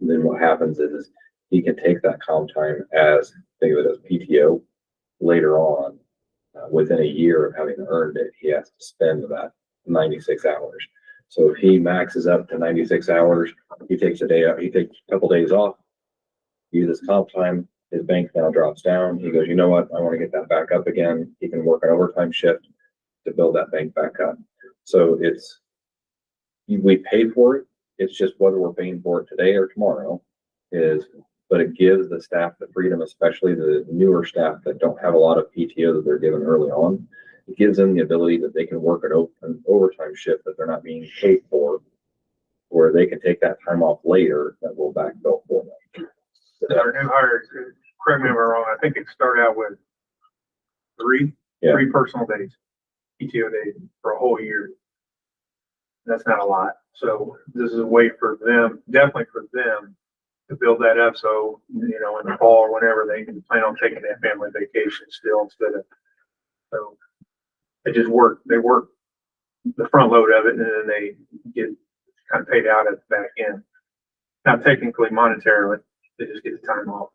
Then what happens is he can take that comp time as, think of it as PTO later on. Within a year of having earned it, he has to spend that 96 hours. So if he maxes up to 96 hours, he takes a day out, he takes a couple days off, uses comp time, his bank now drops down. He goes, you know what? I want to get that back up again. He can work an overtime shift to build that bank back up. So we paid for it. It's just whether we're paying for it today or tomorrow but it gives the staff the freedom, especially the newer staff that don't have a lot of PTO that they're given early on. It gives them the ability that they can work an overtime shift that they're not being paid for, where they can take that time off later that will backfill for them. Our new hires, correct me if I'm wrong, I think it started out with three personal days, PTO days for a whole year. That's not a lot. So this is a way for them, definitely for them, to build that up. So, in the fall or whenever they can plan on taking that family vacation still instead of, so they work the front load of it and then they get kind of paid out at the back end. Not technically monetarily, they just get the time off.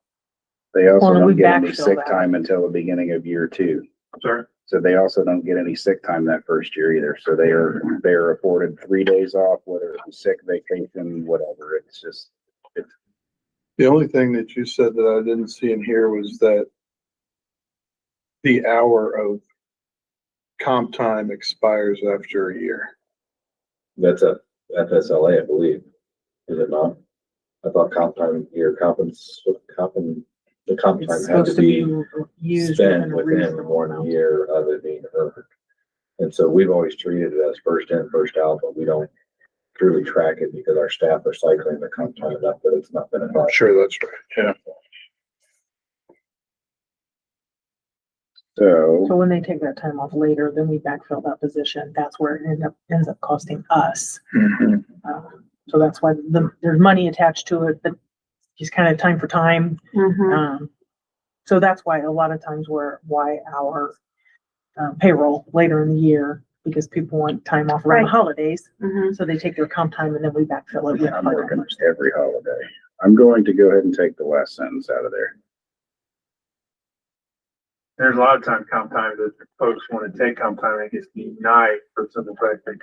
They also Well, we don't get any backfill sick that. time until the beginning of year 2. I'm sorry. So they also don't get any sick time that first year either. So they are afforded 3 days off, whether it's sick, vacation, whatever. The only thing that you said that I didn't see in here was that the hour of comp time expires after a year. That's a FSLA, I believe. Is it not? I thought comp time, the comp time It's had to supposed to be be used spent a within reasonable 1 amount. year of it being earned. And so we've always treated it as first in, first out, but we don't truly track it because our staff are cycling the comp time enough that it's not been a I'm sure that's right. Yeah. So So when they take that time off later, then we backfill that position. That's where it ends up costing us. So that's why there's money attached to it, but just kind of time for time. Mhm. So that's why a lot of times why our payroll later in the year, because people want time off around the Right. holidays. Mhm. So they take their comp time and then we backfill it with I'm part working timers. every holiday. I'm going to go ahead and take the last sentence out of there. There's a lot of time comp time that folks want to take comp time and it gets denied for some of the fact that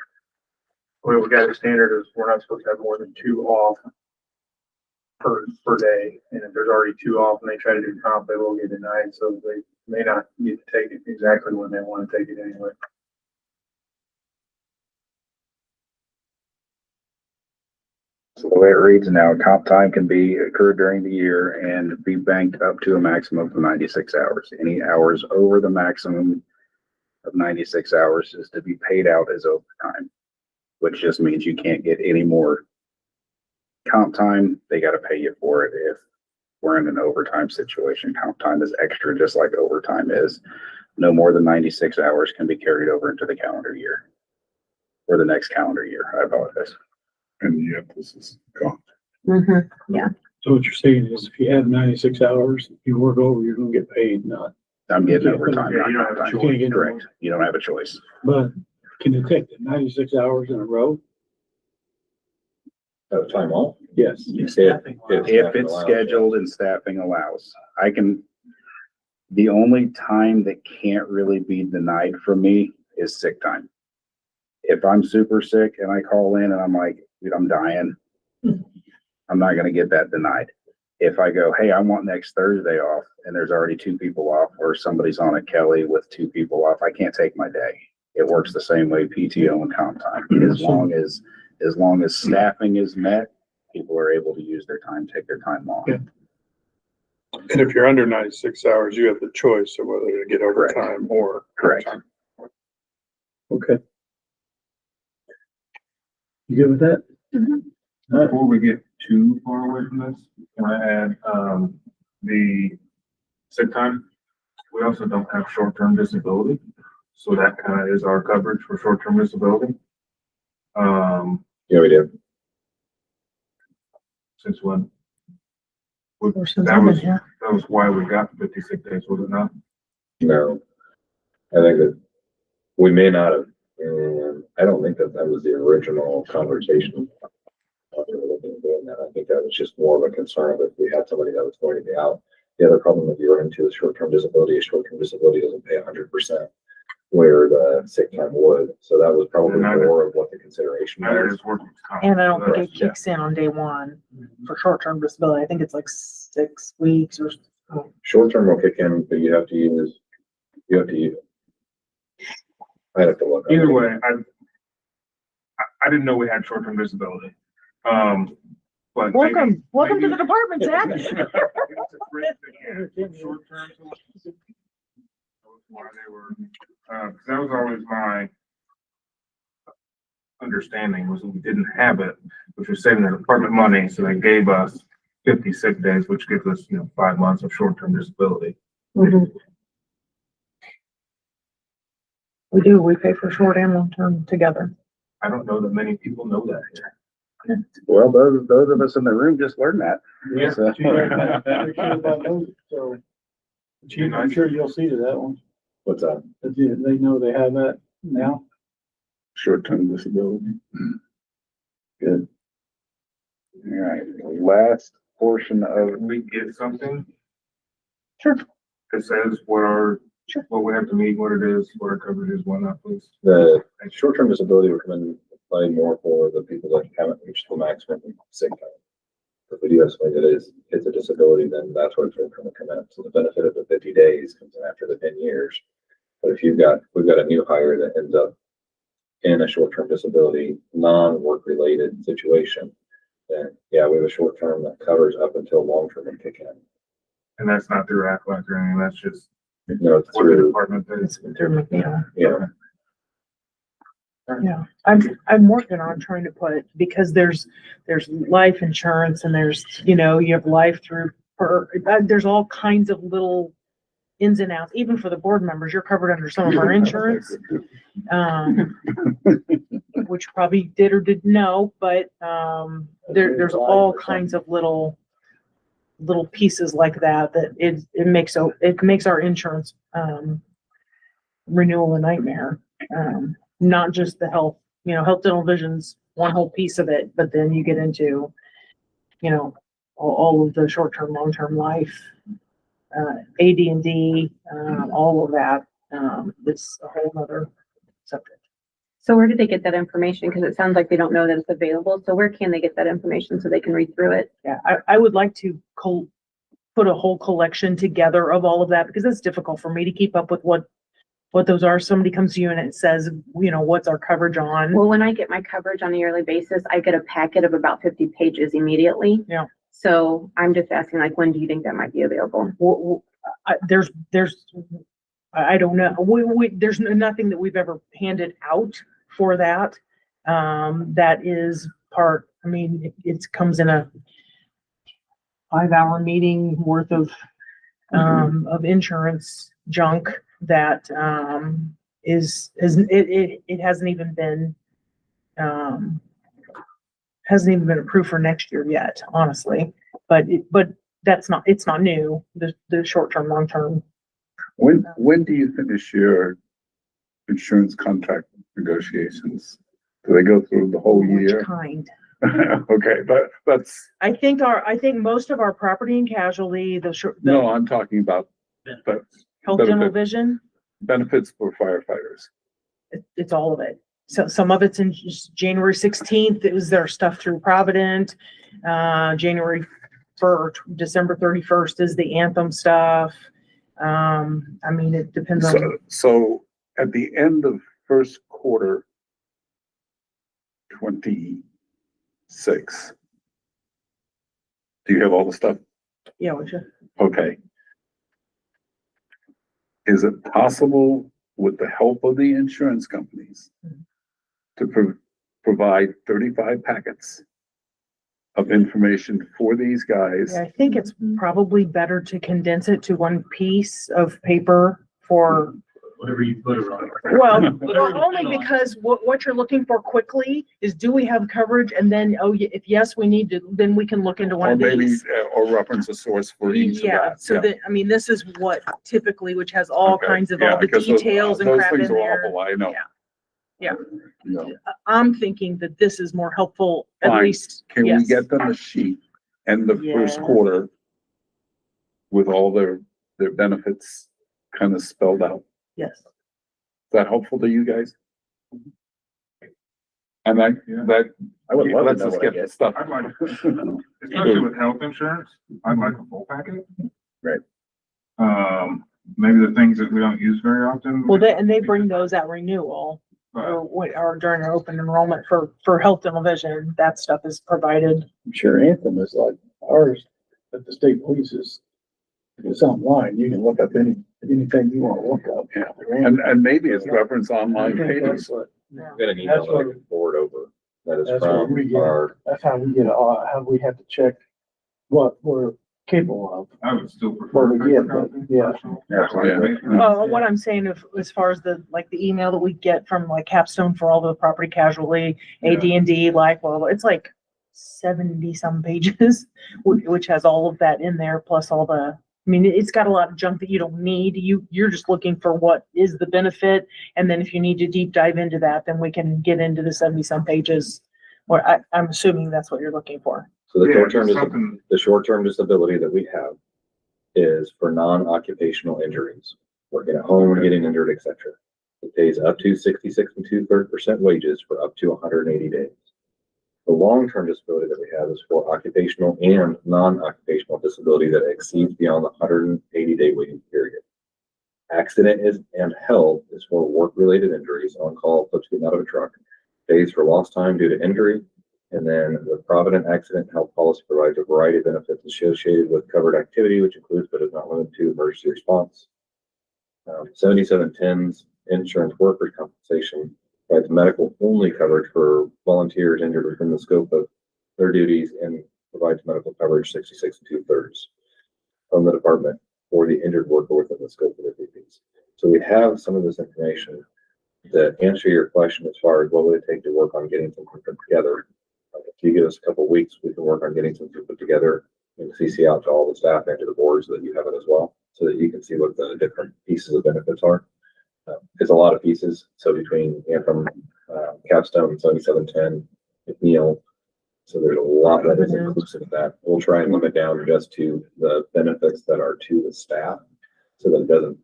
we got a standard is we're not supposed to have more than 2 off per day. And if there's already 2 off and they try to do comp, they will get denied. So they may not get to take it exactly when they want to take it anyway. So the way it reads now, comp time can be occurred during the year and be banked up to a maximum of 96 hours. Any hours over the maximum of 96 hours is to be paid out as overtime, which just means you can't get any more comp time. They got to pay you for it. If we're in an overtime situation, comp time is extra, just like overtime is. No more than 96 hours can be carried over into the calendar year or the next calendar year. I apologize. And yet this is gone. Mhm. Yeah. So what you're saying is if you have 96 hours, you work over, you're gonna get paid, not, I'm getting overtime, Yeah, you don't not have a comp you time. can't get. Correct. You don't have a choice. But can you take the 96 hours in a row? Time off. Yes. If it's scheduled and staffing allows, the only time that can't really be denied from me is sick time. If I'm super sick and I call in and I'm like, dude, I'm dying, I'm not gonna get that denied. If I go, hey, I want next Thursday off and there's already 2 people off or somebody's on a Kelly with 2 people off, I can't take my day. It works the same way PTO and comp time. As long as staffing is met, people are able to use their time, take their time off. Yeah. And if you're under 96 hours, you have the choice of whether to get Correct. overtime or. Correct. Okay. You good with that? Before we get too far away from this, can I add, the sick time? We also don't have short-term disability, so that kind of is our coverage for short-term disability. Yeah, we do. Since when? Or since That I've been was, here. that was why we got the 56 days, was it not? No, I think that we may not have, I don't think that that was the original conversation. They were looking at doing that. I think that was just more of a concern that we had somebody that was going to be out. The other problem that you run into is short-term disability. Short-term disability doesn't pay 100%, where the sick time would. So that was probably more of what the consideration Neither was. is workers' comp. And I don't think it Yeah. kicks in on day one for short-term disability. I think it's like 6 weeks or. Short-term will kick in, but you have to use. I'd have to look. Either way, I didn't know we had short-term disability. But Welcome to the maybe- department, Zach. Short-term. Why they were, 'cause that was always my understanding, was that we didn't have it, which was saving the department money, so they gave us 50 sick days, which gives us, 5 months of short-term disability. Mhm. We do, we pay for short and long-term together. I don't know that many people know that here. Well, those of us in the room just learned that. Yeah. So- So, Chief, I'm sure you'll see to that one, What's that? that they know they have that now. Short-term disability. Good. All right, last portion of, Can we get something Sure. that says what we have to meet, what it is, what our coverage is, whatnot, please? The short-term disability would come in play more for the people that haven't reached the maximum sick time. If we do have somebody that it's a disability, then that's where it's going to come in. So the benefit of the 50 days comes in after the 10 years. But if we've got a new hire that ends up in a short-term disability, non-work related situation, then yeah, we have a short-term that covers up until long-term and kick in. And that's not through ACLAC or anything, that's just No, it's what the through, department It's is. through McNeil. yeah. Yeah, I'm working on trying to put, because there's life insurance and there's, you have life through, there's all kinds of little ins and outs, even for the board members, you're covered under some of our insurance. Which you probably did or didn't know, but, there's all kinds of little pieces like that it makes our insurance, renewal a nightmare. Not just the health, health, dental, vision's one whole piece of it, but then you get into, all of the short-term, long-term life, AD&D, all of that. It's a whole other subject. So where did they get that information? Because it sounds like they don't know that it's available. So where can they get that information so they can read through it? Yeah, I would like to put a whole collection together of all of that, because it's difficult for me to keep up with what those are. Somebody comes to you and it says, what's our coverage on? Well, when I get my coverage on a yearly basis, I get a packet of about 50 pages immediately. Yeah. So I'm just asking, like, when do you think that might be available? I don't know. There's nothing that we've ever handed out for that. That is part, it comes in a 5-hour meeting worth of insurance junk that, it hasn't even been approved for next year yet, honestly. But it's not new, the short-term, long-term. When do you finish your insurance contract negotiations? Do they go through the whole Which year? kind? Okay, but that's, I think most of our property and casualty, the no, I'm talking about health, dental, vision, benefits for firefighters. it's all of it. So some of it's in January 16th. It was their stuff through Provident. January 1st, December 31st is the Anthem stuff. It depends on. So at the end of first quarter 26, do you have all the stuff? Yeah, we should. Okay. Is it possible, with the help of the insurance companies, to provide 35 packets of information for these guys? Yeah, I think it's probably better to condense it to one piece of paper for Whatever you put it on. Well, only because what you're looking for quickly is, do we have coverage? And then, if yes, we need to, then we can look into one Or of maybe, these. or reference a source for each of Yeah, that. so that, I mean, this is what typically, which has all Okay. kinds of Yeah, all the because those- details and those crap things in are there. awful, I know. Yeah. Yeah. You know. I'm thinking that this is more helpful, at Fine. least. Can we Yes. get them a sheet and the first Yeah. quarter with all their benefits kind of spelled out? Yes. Is that helpful to you guys? And that I would love to lets know us what I get the get. stuff. I'd like, especially with health insurance, I'd like a full packet. Right. Maybe the things that we don't use very often. Well, they bring those at renewal But or during our open enrollment for health, dental, vision. That stuff is provided. I'm sure Anthem is like ours, that the state police is, it's online. You can look up anything you want to look up. Yeah. And maybe it's reference online I think pages. that's what- I've got an email that I can forward over. That is That's what we from get. our, That's how we get, how we have to check what we're capable of. I would still prefer. Well, we paper get, but, copy. yeah. Absolutely. What I'm saying, as far as the email that we get from like Capstone for all the property casualty, AD&D, life, well, it's like 70 some pages, which has all of that in there, plus all the, I mean, it's got a lot of junk that you don't need. You're just looking for what is the benefit. And then if you need to deep dive into that, then we can get into the 70 some pages. Or I'm assuming that's what you're looking for. so the Yeah, short-term, just something, the short-term disability that we have is for non-occupational injuries, working at home, getting injured, etc. It pays up to 66 2/3% wages for up to 180 days. The long-term disability that we have is for occupational and non-occupational disability that exceeds beyond the 180-day waiting period. Accident and health is for work-related injuries, on-call, folks getting out of a truck, days for lost time due to injury, and then the Provident Accident and Health Policy provides a variety of benefits associated with covered activity, which includes but is not limited to emergency response. 7710's insurance workers' compensation provides medical only coverage for volunteers injured within the scope of their duties and provides medical coverage 66 2/3 from the department for the injured worker within the scope of their duties. So we have some of this information to answer your question as far as what would it take to work on getting something put together. If you give us a couple of weeks, we can work on getting something put together and CC out to all the staff and to the boards so that you have it as well, so that you can see what the different pieces of benefits are. It's a lot of pieces. So between Anthem, Capstone, 7710, McNeil, so there's a lot that is inclusive of that. We'll try and limit down just to the benefits that are to the staff, so that it doesn't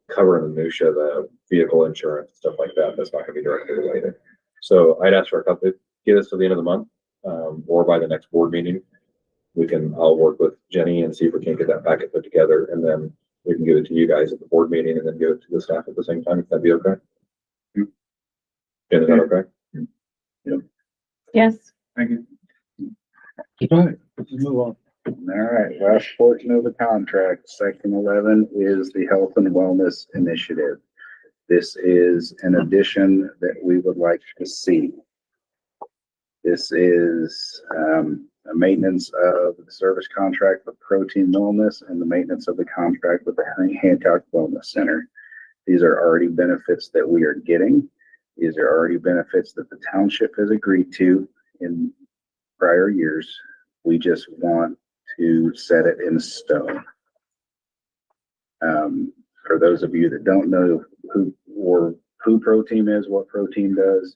cover in the minutia, the vehicle insurance, stuff like that. That's not going to be directly related. So I'd ask for a couple, get us to the end of the month, or by the next board meeting. I'll work with Jenny and see if we can get that packet put together, and then we can give it to you guys at the board meeting and then give it to the staff at the same time. If that'd be okay. Jen, is that okay? Yes. thank you. All right, let's move on. All right, last portion of the contract, section 11 is the Health and Wellness Initiative. This is an addition that we would like to see. This is a maintenance of the service contract with Protein Wellness and the maintenance of the contract with the Hancock Wellness Center. These are already benefits that we are getting. These are already benefits that the township has agreed to in prior years. We just want to set it in stone. For those of you that don't know who Protein is, what Protein does,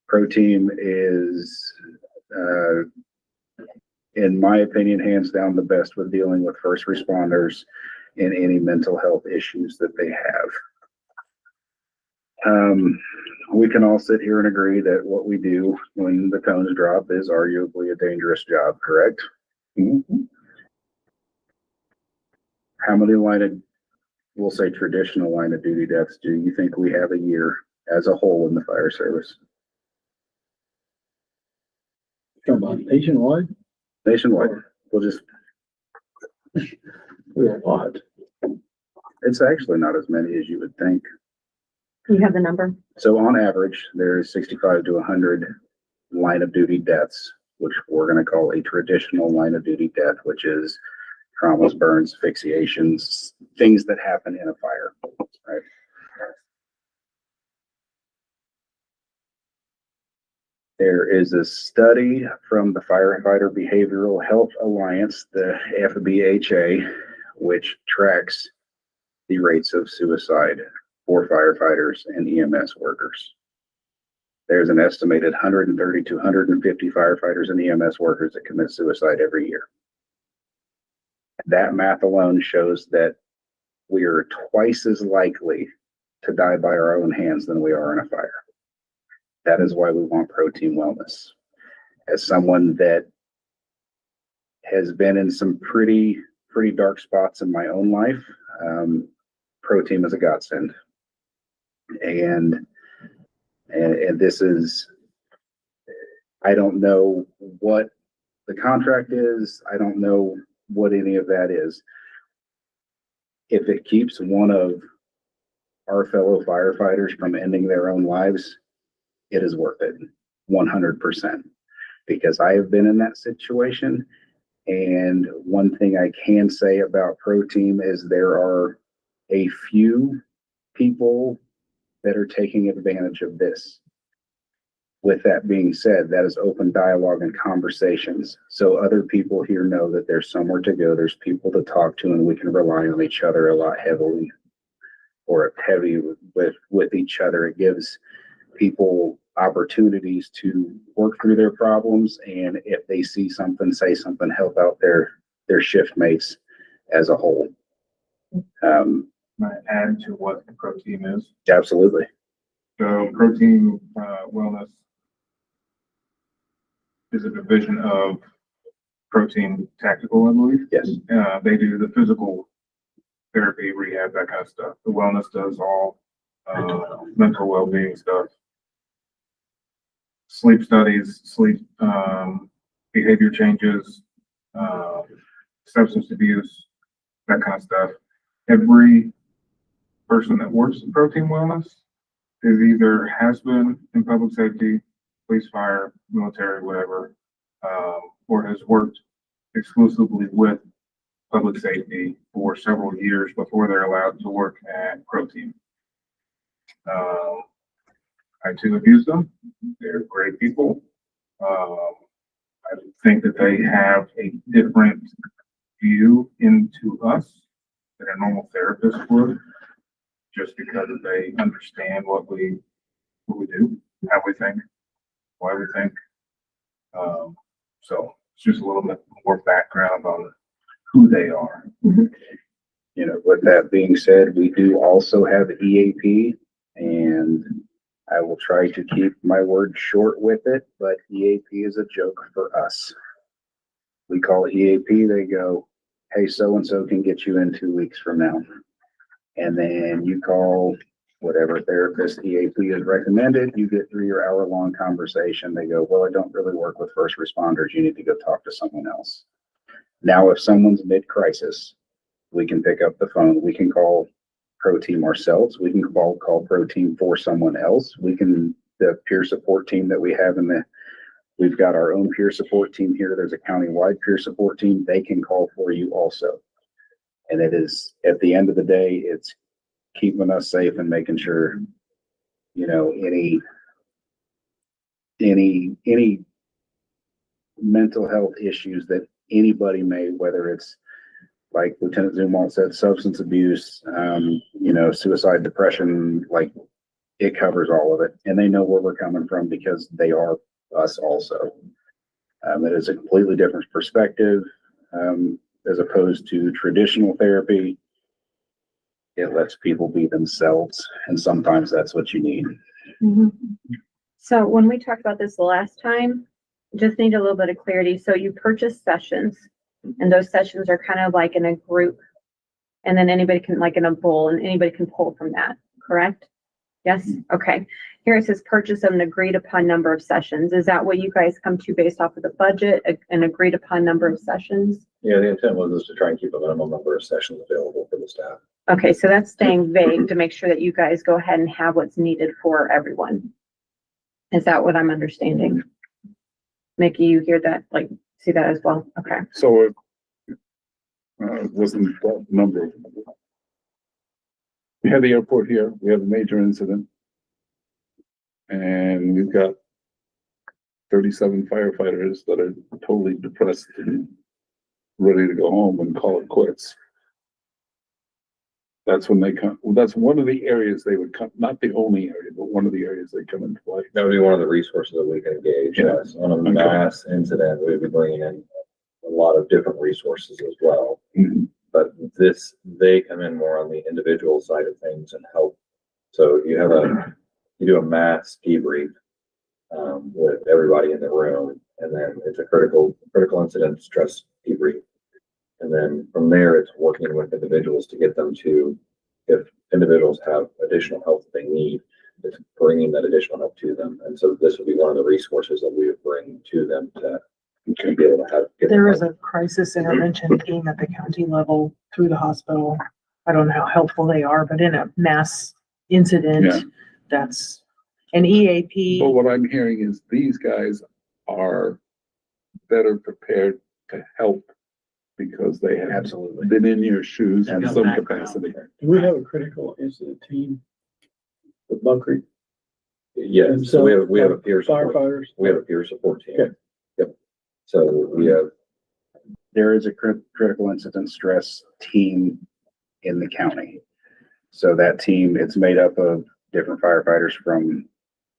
Protein is, in my opinion, hands down the best with dealing with first responders and any mental health issues that they have. We can all sit here and agree that what we do when the tones drop is arguably a dangerous job, correct? Mm-hmm. How many we'll say traditional line of duty deaths do you think we have a year as a whole in the fire service? Come on, nationwide? Nationwide. We'll just, We're a lot. it's actually not as many as you would think. You have the number? So on average, there's 65 to 100 line of duty deaths, which we're going to call a traditional line of duty death, which is traumas, burns, asphyxiations, things that happen in a fire, right? There is a study from the Firefighter Behavioral Health Alliance, the FBHA, which tracks the rates of suicide for firefighters and EMS workers. There's an estimated 130 to 150 firefighters and EMS workers that commit suicide every year. That math alone shows that we are twice as likely to die by our own hands than we are in a fire. That is why we want Pro Team Wellness. As someone that has been in some pretty dark spots in my own life, Pro Team is a godsend. And this is, I don't know what the contract is. I don't know what any of that is. If it keeps one of our fellow firefighters from ending their own lives, it is worth it, 100%. Because I have been in that situation. And one thing I can say about Pro Team is there are a few people that are taking advantage of this. With that being said, that is open dialogue and conversations. So other people here know that there's somewhere to go. There's people to talk to, and we can rely on each other a lot heavy with each other. It gives people opportunities to work through their problems, and if they see something, say something, help out their shift mates as a whole. Can I add to what the Pro Team is? Absolutely. So Pro Team Wellness is a division of Pro Team Tactical, I believe. Yes. They do the physical therapy, rehab, that kind of stuff. The wellness does all mental well-being stuff. Sleep studies, behavior changes, substance abuse, that kind of stuff. Every person that works in Pro Team Wellness is either has been in public safety, police, fire, military, whatever, or has worked exclusively with public safety for several years before they're allowed to work at Pro Team. I too have used them. They're great people. I think that they have a different view into us than a normal therapist would, just because they understand what we do, how we think, why we think. So it's just a little bit more background on who they are. You know, with that being said, we do also have EAP, and I will try to keep my word short with it, but EAP is a joke for us. We call it EAP, they go, hey, so-and-so can get you in 2 weeks from now. And then you call whatever therapist EAP is recommended, you get through your hour-long conversation. They go, well, I don't really work with first responders. You need to go talk to someone else. Now, if someone's mid-crisis, we can pick up the phone. We can call Pro Team ourselves. We can call Pro Team for someone else. The peer support team that we have we've got our own peer support team here. There's a county-wide peer support team. They can call for you also. And it is, at the end of the day, it's keeping us safe and making sure, you know, any mental health issues that anybody may, whether it's like Lieutenant Zumwalt said, substance abuse, you know, suicide, depression, like it covers all of it. And they know where we're coming from because they are us also. It is a completely different perspective as opposed to traditional therapy. It lets people be themselves, and sometimes that's what you need. Mm-hmm. So when we talked about this the last time, just need a little bit of clarity. So you purchase sessions, and those sessions are kind of like in a group, and then anybody can, like in a bowl, and anybody can pull from that, correct? Yes? Okay. Here it says purchase of an agreed upon number of sessions. Is that what you guys come to based off of the budget, an agreed upon number of sessions? Yeah, the intent was to try and keep a minimum number of sessions available for the staff. Okay, so that's staying vague to make sure that you guys go ahead and have what's needed for everyone. Is that what I'm understanding? Mickey, you hear that, like, see that as well? Okay. So Wasn't that number. We have the airport here, we have a major incident. And we've got 37 firefighters that are totally depressed and ready to go home and call it quits. That's when they come, well, that's one of the areas they would come, not the only area, but one of the areas they come into play. That would be one of the resources that we can engage. Yeah. Yes. On a mass incident, we'd be bringing in a lot of different resources as well. Mhm. But this, they come in more on the individual side of things and help. So you do a mass debrief with everybody in the room, and then it's a critical incident stress debrief. And then from there, it's working with individuals to get them to, if individuals have additional help that they need, it's bringing that additional help to them. And so this would be one of the resources that we would bring to them to be able to have. There is a crisis intervention team at the county level through the hospital. I don't know how helpful they are, but in a mass incident, Yeah. that's an EAP. But what I'm hearing is these guys are better prepared to help because they have Absolutely. been in your shoes in Got some background. capacity. Do we have a critical incident team with Buckley Yes, so we have a peer support. firefighters? We have a peer support team. Okay. Yep. So we have, There is a critical incident stress team in the county. So that team, it's made up of different firefighters from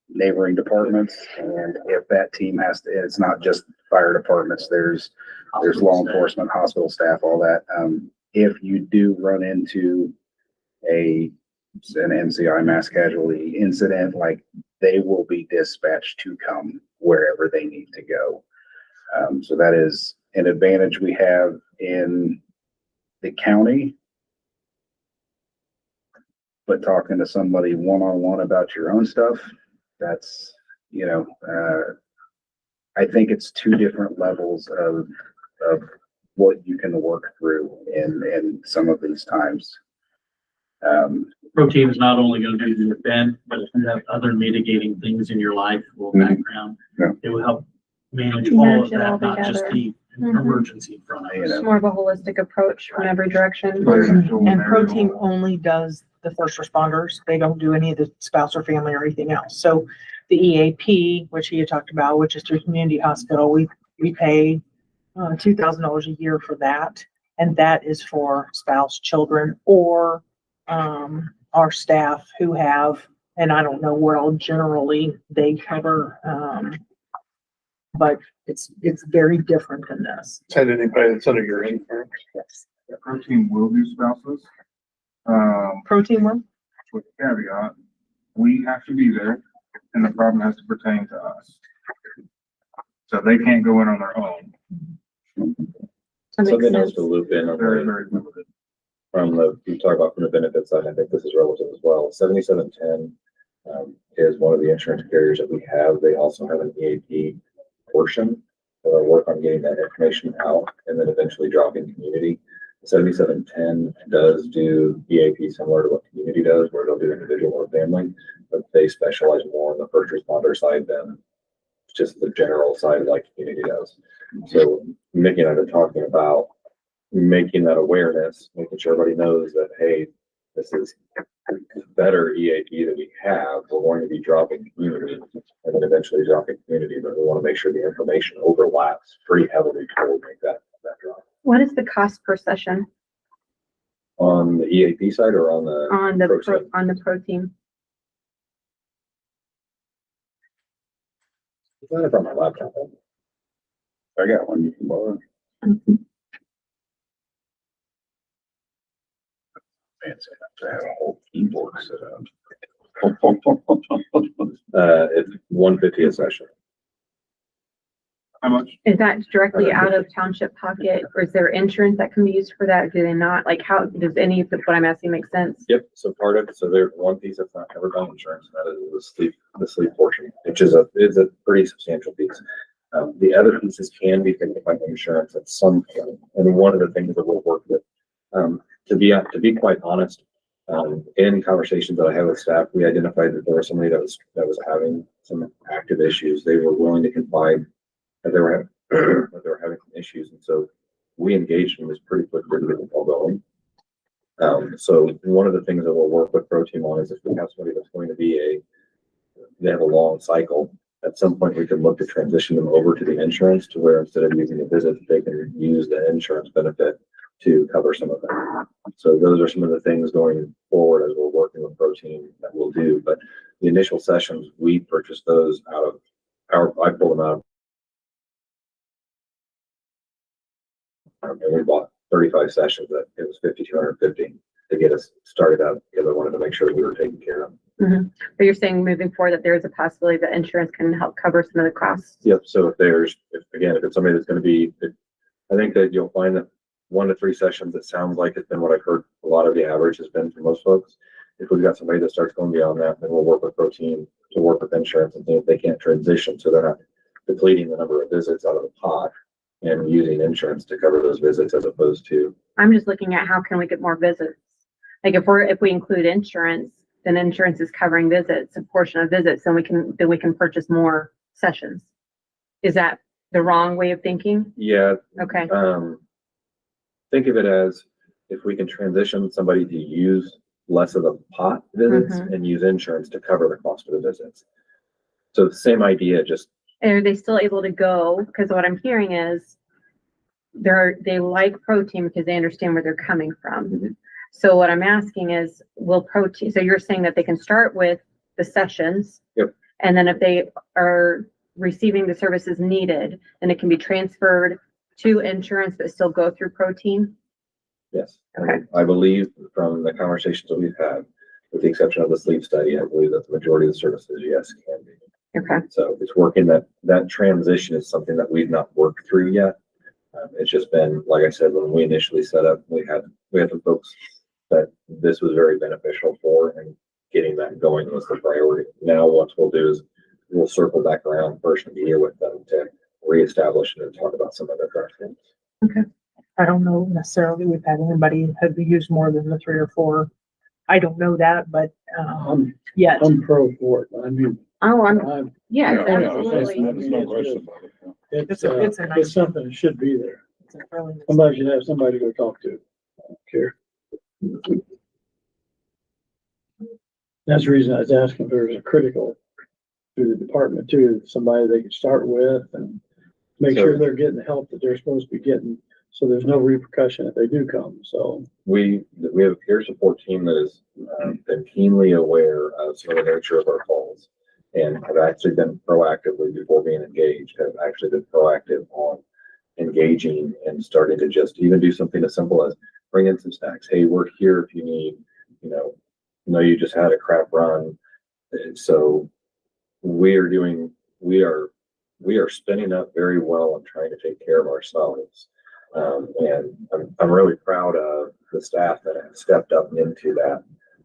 neighboring departments. And if that team has to, it's not just fire departments, there's law enforcement, hospital staff, all that. If you do run into an MCI mass casualty incident, like they will be dispatched to come wherever they need to go. So that is an advantage we have in the county. But talking to somebody one-on-one about your own stuff, that's, I think it's two different levels of what you can work through in some of these times. Pro team is not only gonna do the event, but if you have other mitigating things in your life or Mhm. background, Yeah. it will help manage all Manage of it all that, not just together. the Mhm. emergency front. You know. It's more of a holistic approach from every direction. And Pro Team only does the first responders. They don't do any of the spouse or family or anything else. So the EAP, which he had talked about, which is through community hospital, we pay $2,000 a year for that. And that is for spouse, children, or our staff who have, and I don't know what all generally they cover, but it's very different than this. Said anybody that's under your influence. Yes. Our team will do spouses. Pro Team one? With caveat, we have to be there and the problem has to pertain to us. So they can't go in on their own. That makes something else sense. to loop in on Very, the, very limited. you talk about from the benefit side, I think this is relative as well. 7710 is one of the insurance carriers that we have. They also have an EAP portion that will work on getting that information out and then eventually dropping community. 7710 does do EAP similar to what community does, where they'll do individual or family, but they specialize more on the first responder side than just the general side like community does. So Mickey and I are talking about making that awareness, making sure everybody knows that, hey, this is better EAP that we have. We're going to be dropping community and then eventually dropping community, but we want to make sure the information overlaps pretty heavily before we make that drop. What is the cost per session On the EAP side or on the? on the Pro pro team? It's not from my laptop. I got one you can borrow. Fancy enough to have a whole keyboard set up. It's 150 a session. How much? Is that directly out of township pocket, or is there insurance that can be used for that? Do they not? Like, how does any of what I'm asking make sense? Yep, so part of, so there's one piece that's not covered by insurance, and that is the sleep portion, which is a pretty substantial piece. The other pieces can be taken by insurance at some point, and one of the things that we'll work with, to be quite honest, in conversations that I had with staff, we identified that there was somebody that was having some active issues. They were willing to confide that they were having some issues, and so we engaged them was pretty quickly to get the ball going. So one of the things that we'll work with Pro Team on is if we have somebody that's going to be they have a long cycle, at some point we can look to transition them over to the insurance to where instead of using the visit, they can use the insurance benefit to cover some of that. So those are some of the things going forward as we're working with Pro Team that we'll do. But the initial sessions, we purchased those out of I pulled them out. And we bought 35 sessions that it was 5,250 to get us started out because I wanted to make sure that we were taken care of. Mm-hmm. But you're saying moving forward that there is a possibility that insurance can help cover some of the costs? Yep. So if it's somebody that's going to be, I think that you'll find that 1 to 3 sessions, it sounds like it's been what I've heard a lot of the average has been for most folks. If we've got somebody that starts going beyond that, then we'll work with Pro Team to work with insurance and see if they can't transition so they're not depleting the number of visits out of the pot and using insurance to cover those visits as opposed to. I'm just looking at how can we get more visits? Like if we include insurance, then insurance is covering visits, a portion of visits, then we can purchase more sessions. Is that the wrong way of thinking? Yeah. Okay. Think of it as if we can transition somebody to use less of the pot visits and use insurance to cover the cost of the visits. So the same idea, just. And are they still able to go? Because what I'm hearing is they like Pro Team because they understand where they're coming from. So what I'm asking is, will Pro Team, so you're saying that they can start with the sessions. Yep. And then if they are receiving the services needed, then it can be transferred to insurance, but still go through Pro Team? Yes. Okay. I believe from the conversations that we've had, with the exception of the sleep study, I believe that the majority of the services, yes, can be. Okay. So it's working that transition is something that we've not worked through yet. It's just been, like I said, when we initially set up, we had some folks that this was very beneficial for, and getting that going was the priority. Now what we'll do is we'll circle back around first of the year with them to reestablish and talk about some other things. Okay. I don't know necessarily we've had anybody have used more than the 3 or 4. I don't know that, but, yet. I'm pro for it. I mean, Yeah, Yeah, absolutely. there's no question about it. it's something that should be there. It's a really nice- Somebody should have somebody to go talk to. I don't care. That's the reason I was asking if there was a critical to the department too, somebody they could start with and make sure they're getting the help that they're supposed to be getting. So there's no repercussion if they do come. So We have a peer support team that has been keenly aware of some of the nature of our calls and have actually been proactively before being engaged, have actually been proactive on engaging and starting to just even do something as simple as bring in some snacks. Hey, we're here if you need, you just had a crap run. And so we are spinning up very well and trying to take care of ourselves. And I'm really proud of the staff that have stepped up into that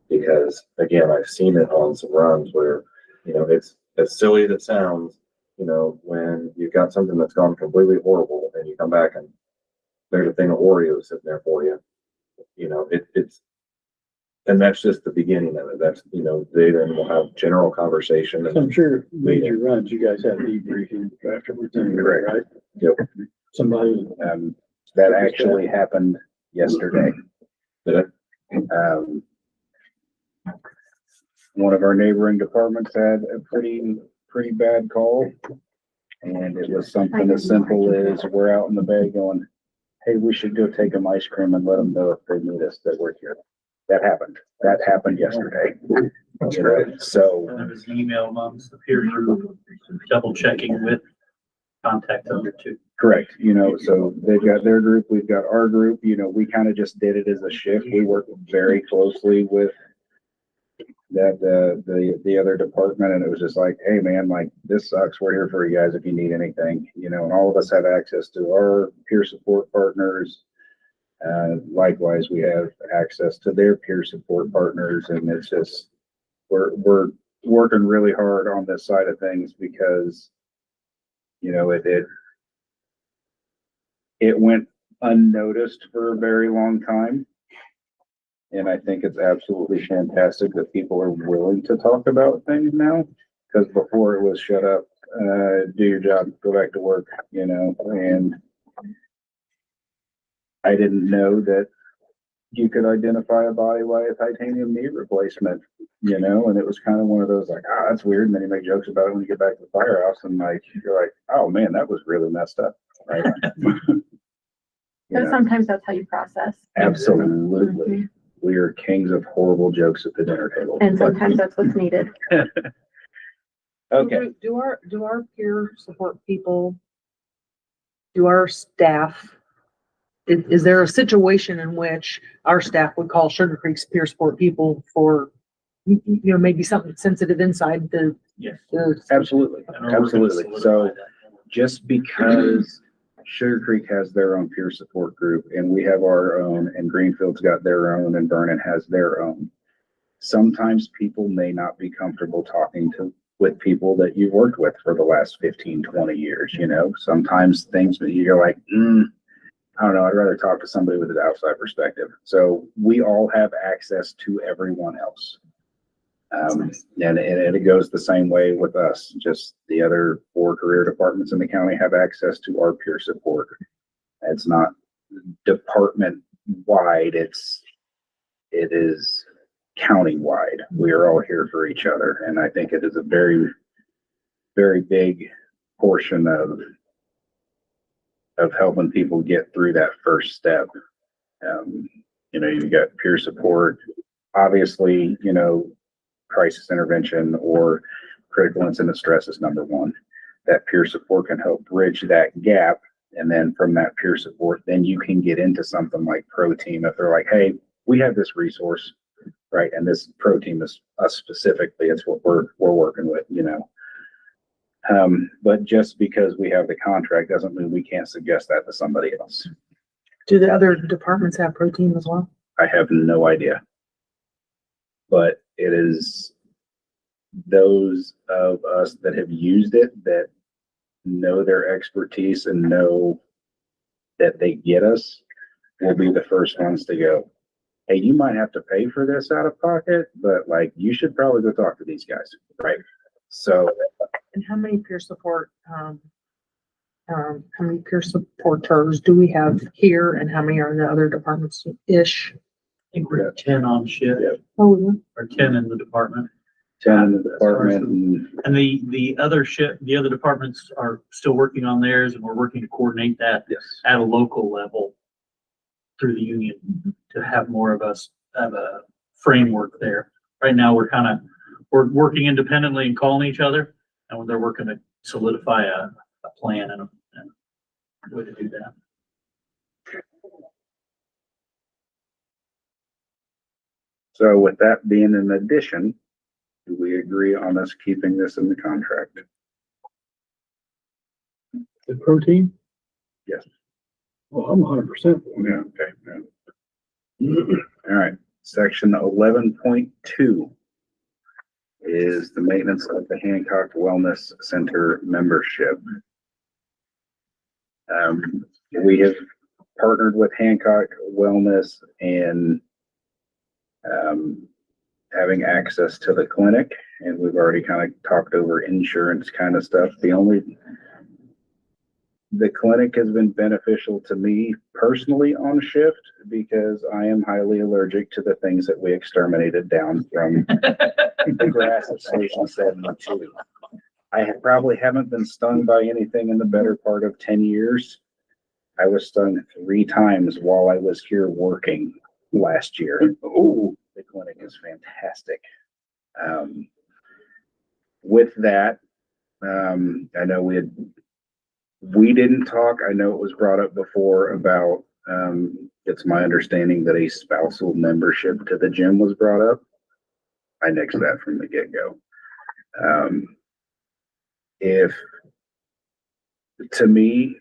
because again, I've seen it on some runs where, it's as silly as it sounds, when you've got something that's gone completely horrible and you come back and there's a thing of Oreos sitting there for you, and that's just the beginning of it. That's, they then will have general conversation. So I'm sure major runs, you guys have debriefing afterwards, Correct. right? Yep. Somebody, That actually happened yesterday. Did it? One of our neighboring departments had a pretty bad call. And it was something as simple as we're out in the bay going, hey, we should go take them ice cream and let them know if they need us that we're here. That happened yesterday. That's right. So. And there was an email amongst the peer group, double checking with contact number 2. Correct. So they've got their group, we've got our group, we kind of just did it as a shift. We worked very closely with the other department, and it was just like, hey man, like this sucks. We're here for you guys if you need anything, and all of us have access to our peer support partners. Likewise, we have access to their peer support partners, and it's just, we're working really hard on this side of things because, it went unnoticed for a very long time. And I think it's absolutely fantastic that people are willing to talk about things now, because before it was shut up, do your job, go back to work, and I didn't know that you could identify a body by a titanium knee replacement, you know, and it was kind of one of those like, ah, that's weird. And then you make jokes about it when you get back to the firehouse and like, you're like, oh man, that was really messed up. Right. You So know, sometimes that's how you process. absolutely. We are kings of horrible jokes at the dinner table. And sometimes that's what's needed. Okay. Do our peer support people, do our staff, is there a situation in which our staff would call Sugar Creek's peer support people for, you know, maybe something sensitive inside the, Yes. Absolutely. And we're working to Absolutely. solidify So that. just because Sugar Creek has their own peer support group and we have our own and Greenfield's got their own and Vernon has their own, sometimes people may not be comfortable talking with people that you've worked with for the last 15, 20 years, you know, sometimes things that you're like, I don't know, I'd rather talk to somebody with an outside perspective. So we all have access to everyone else. And it goes the same way with us. Just the other 4 career departments in the county have access to our peer support. It's not department wide, it is county wide. We are all here for each other. And I think it is a very, very big portion of helping people get through that first step. You know, you've got peer support, obviously, you know, crisis intervention or critical incident stress is number 1. That peer support can help bridge that gap. And then from that peer support, then you can get into something like Pro Team. If they're like, hey, we have this resource, right? And this Pro Team is us specifically. It's what we're working with, you know. But just because we have the contract doesn't mean we can't suggest that to somebody else. do the other departments have protein as well? I have no idea. But it is those of us that have used it that know their expertise and know that they get us will be the first ones to go, hey, you might have to pay for this out of pocket, but like you should probably go talk to these guys, right? So And how many peer support, how many peer supporters do we have here and how many are in the other departments-ish? I think we're at 10 on shift, Oh, or 10 in the department. 10 in the department. And the other shift, the other departments are still working on theirs, and we're working to coordinate that Yes. at a local level through the union to have more of us have a framework there. Right now, we're working independently and calling each other, and they're working to solidify a plan and a way to do that. So with that being an addition, do we agree on us keeping this in the contract? The protein? Yes. Well, I'm 100%. Yeah, okay. Yeah. All right, section 11.2 is the maintenance of the Hancock Wellness Center membership. We have partnered with Hancock Wellness and having access to the clinic, and we've already kind of talked over insurance kind of stuff. The clinic has been beneficial to me personally on shift because I am highly allergic to the things that we exterminated down from the grass at Station 72. I probably haven't been stung by anything in the better part of 10 years. I was stung 3 times while I was here working last year. Oh, the clinic is fantastic. With that, I know we didn't talk. I know it was brought up before about, it's my understanding that a spousal membership to the gym was brought up. I nixed that from the get-go. To me,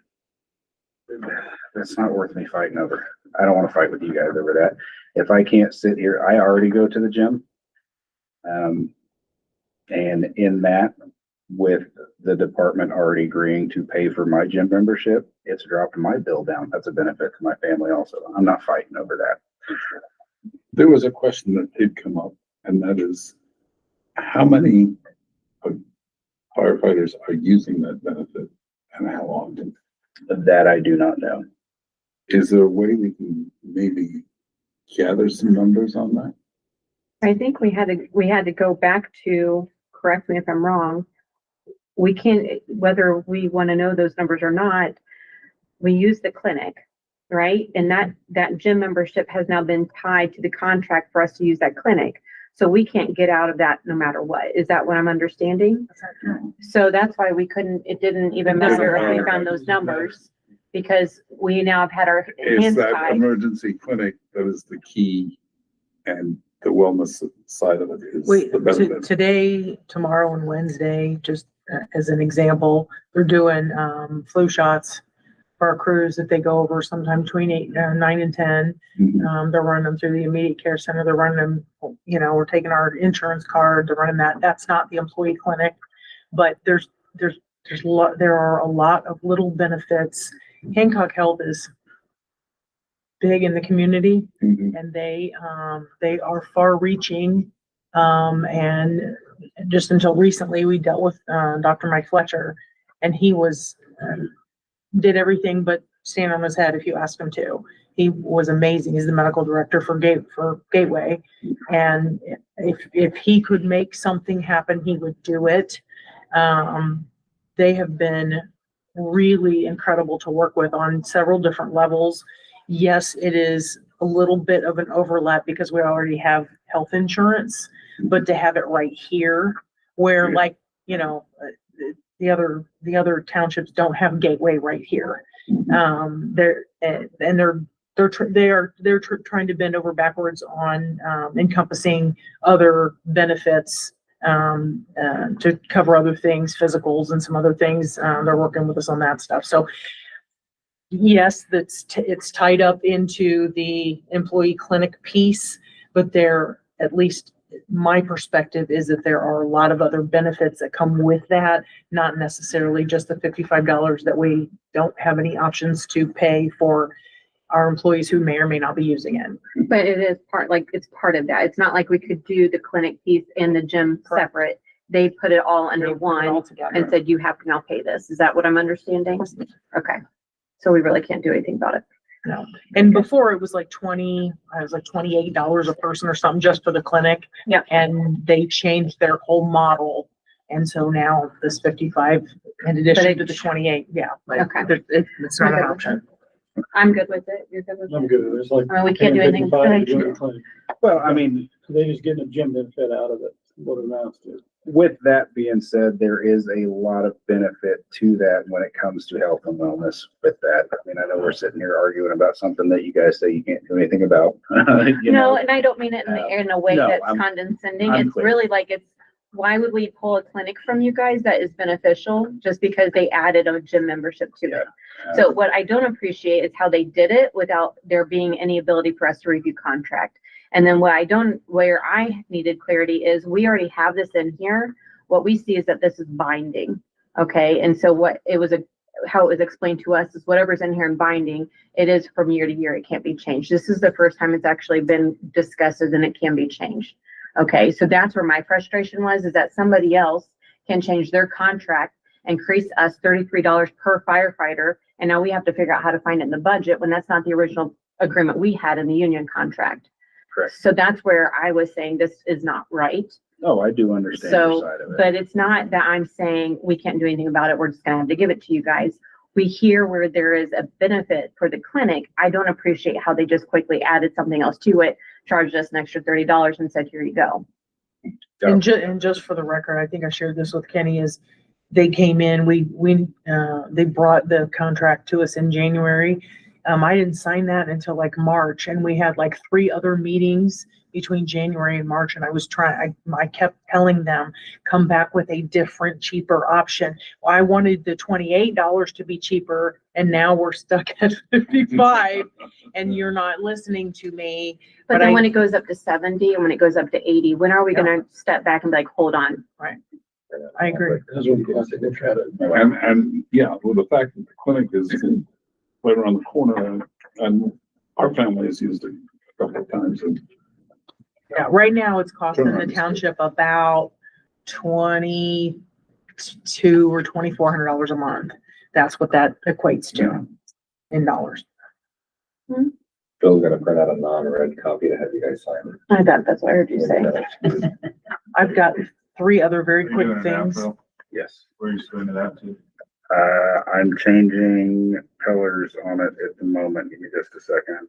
that's not worth me fighting over. I don't want to fight with you guys over that. If I can't sit here, I already go to the gym. And in that, with the department already agreeing to pay for my gym membership, it's dropped my bill down. That's a benefit to my family also. I'm not fighting over that. There was a question that did come up, and that is, how many firefighters are using that benefit and how often? That I do not know. Is there a way we can maybe gather some numbers on that? I think we had to go back to, correct me if I'm wrong. We can't, whether we want to know those numbers or not, we use the clinic, right? And that gym membership has now been tied to the contract for us to use that clinic. So we can't get out of that no matter what. Is that what I'm understanding? So that's why it didn't even matter if we found those numbers, because we now have had our It's hands that tied. emergency clinic that is the key, and the wellness side of it is Wait, the benefit. today, tomorrow and Wednesday, just as an example, they're doing, flu shots for our crews that they go over sometime between 9 and 10. Mhm. They're running them through the immediate care center. They're running them, we're taking our insurance card, they're running that. That's not the employee clinic, but there are a lot of little benefits. Hancock Health is big in the community, Mhm. and they are far reaching. And just until recently, we dealt with, Dr. Mike Fletcher, and he did everything but stand on his head if you asked him to. He was amazing. He's the medical director for Gateway. And if he could make something happen, he would do it. They have been really incredible to work with on several different levels. Yes, it is a little bit of an overlap because we already have health insurance, but to have it right here where the other townships don't have Gateway right here. They're trying to bend over backwards on encompassing other benefits to cover other things, physicals and some other things. They're working with us on that stuff. So yes, it's tied up into the employee clinic piece, but at least my perspective is that there are a lot of other benefits that come with that, not necessarily just the $55 that we don't have any options to pay for our employees who may or may not be using it. But it is it's part of that. It's not like we could do the clinic piece and the gym separate. They put it all under one and said, you have to now pay this. Is that what I'm understanding? Okay. So we really can't do anything about it. No. And before it was like $28 a person or something just for the clinic. Yeah. And they changed their whole model. And so now this 55 in addition to the 28. Yeah. Okay. It's not an option. I'm good with it. You're good with I'm it? good. It's like. We can't do anything. 55 to go to clinic. Well, I mean, They just getting a gym benefit out of it, what it amounts to. with that being said, there is a lot of benefit to that when it comes to health and wellness with that. I mean, I know we're sitting here arguing about something that you guys say you can't do anything about. No, and I don't mean it in a way no, that's I'm condescending. I'm It's clear. really why would we pull a clinic from you guys that is beneficial just because they added a gym membership to it? So what I don't appreciate is how they did it without there being any ability for us to review contract. And then where I needed clarity is we already have this in here. What we see is that this is binding. Okay. And so how it was explained to us is whatever's in here in binding, it is from year to year. It can't be changed. This is the first time it's actually been discussed and it can be changed. Okay. So that's where my frustration was, is that somebody else can change their contract, increase us $33 per firefighter. And now we have to figure out how to find it in the budget when that's not the original agreement we had in the union contract. Correct. So that's where I was saying this is not right. Oh, I do understand your So, side of it. but it's not that I'm saying we can't do anything about it. We're just gonna have to give it to you guys. We hear where there is a benefit for the clinic. I don't appreciate how they just quickly added something else to it, charged us an extra $30 and said, here you go. And just for the record, I think I shared this with Kenny, is they came in, they brought the contract to us in January. I didn't sign that until like March, and we had like 3 other meetings between January and March, and I kept telling them, come back with a different, cheaper option. Well, I wanted the $28 to be cheaper, and now we're stuck at 55, and you're not listening to me. But then when it goes up to 70 and when it goes up to 80, when are we Yeah. gonna step back and be like, hold on? I agree. That's what we have to look at it. And yeah, well, the fact that the clinic is right around the corner and our family has used it a couple of times. And Yeah, right now it's costing the township about $2,200 or $2,400 a month. That's what that equates to in dollars. Phil's gonna print out a non-red copy to have you guys sign it. I bet that's what I heard you say. I've got 3 other very Are you quick doing it now, things. Phil? Yes. Where are you screwing it out to? I'm changing colors on it at the moment. Give me just a second.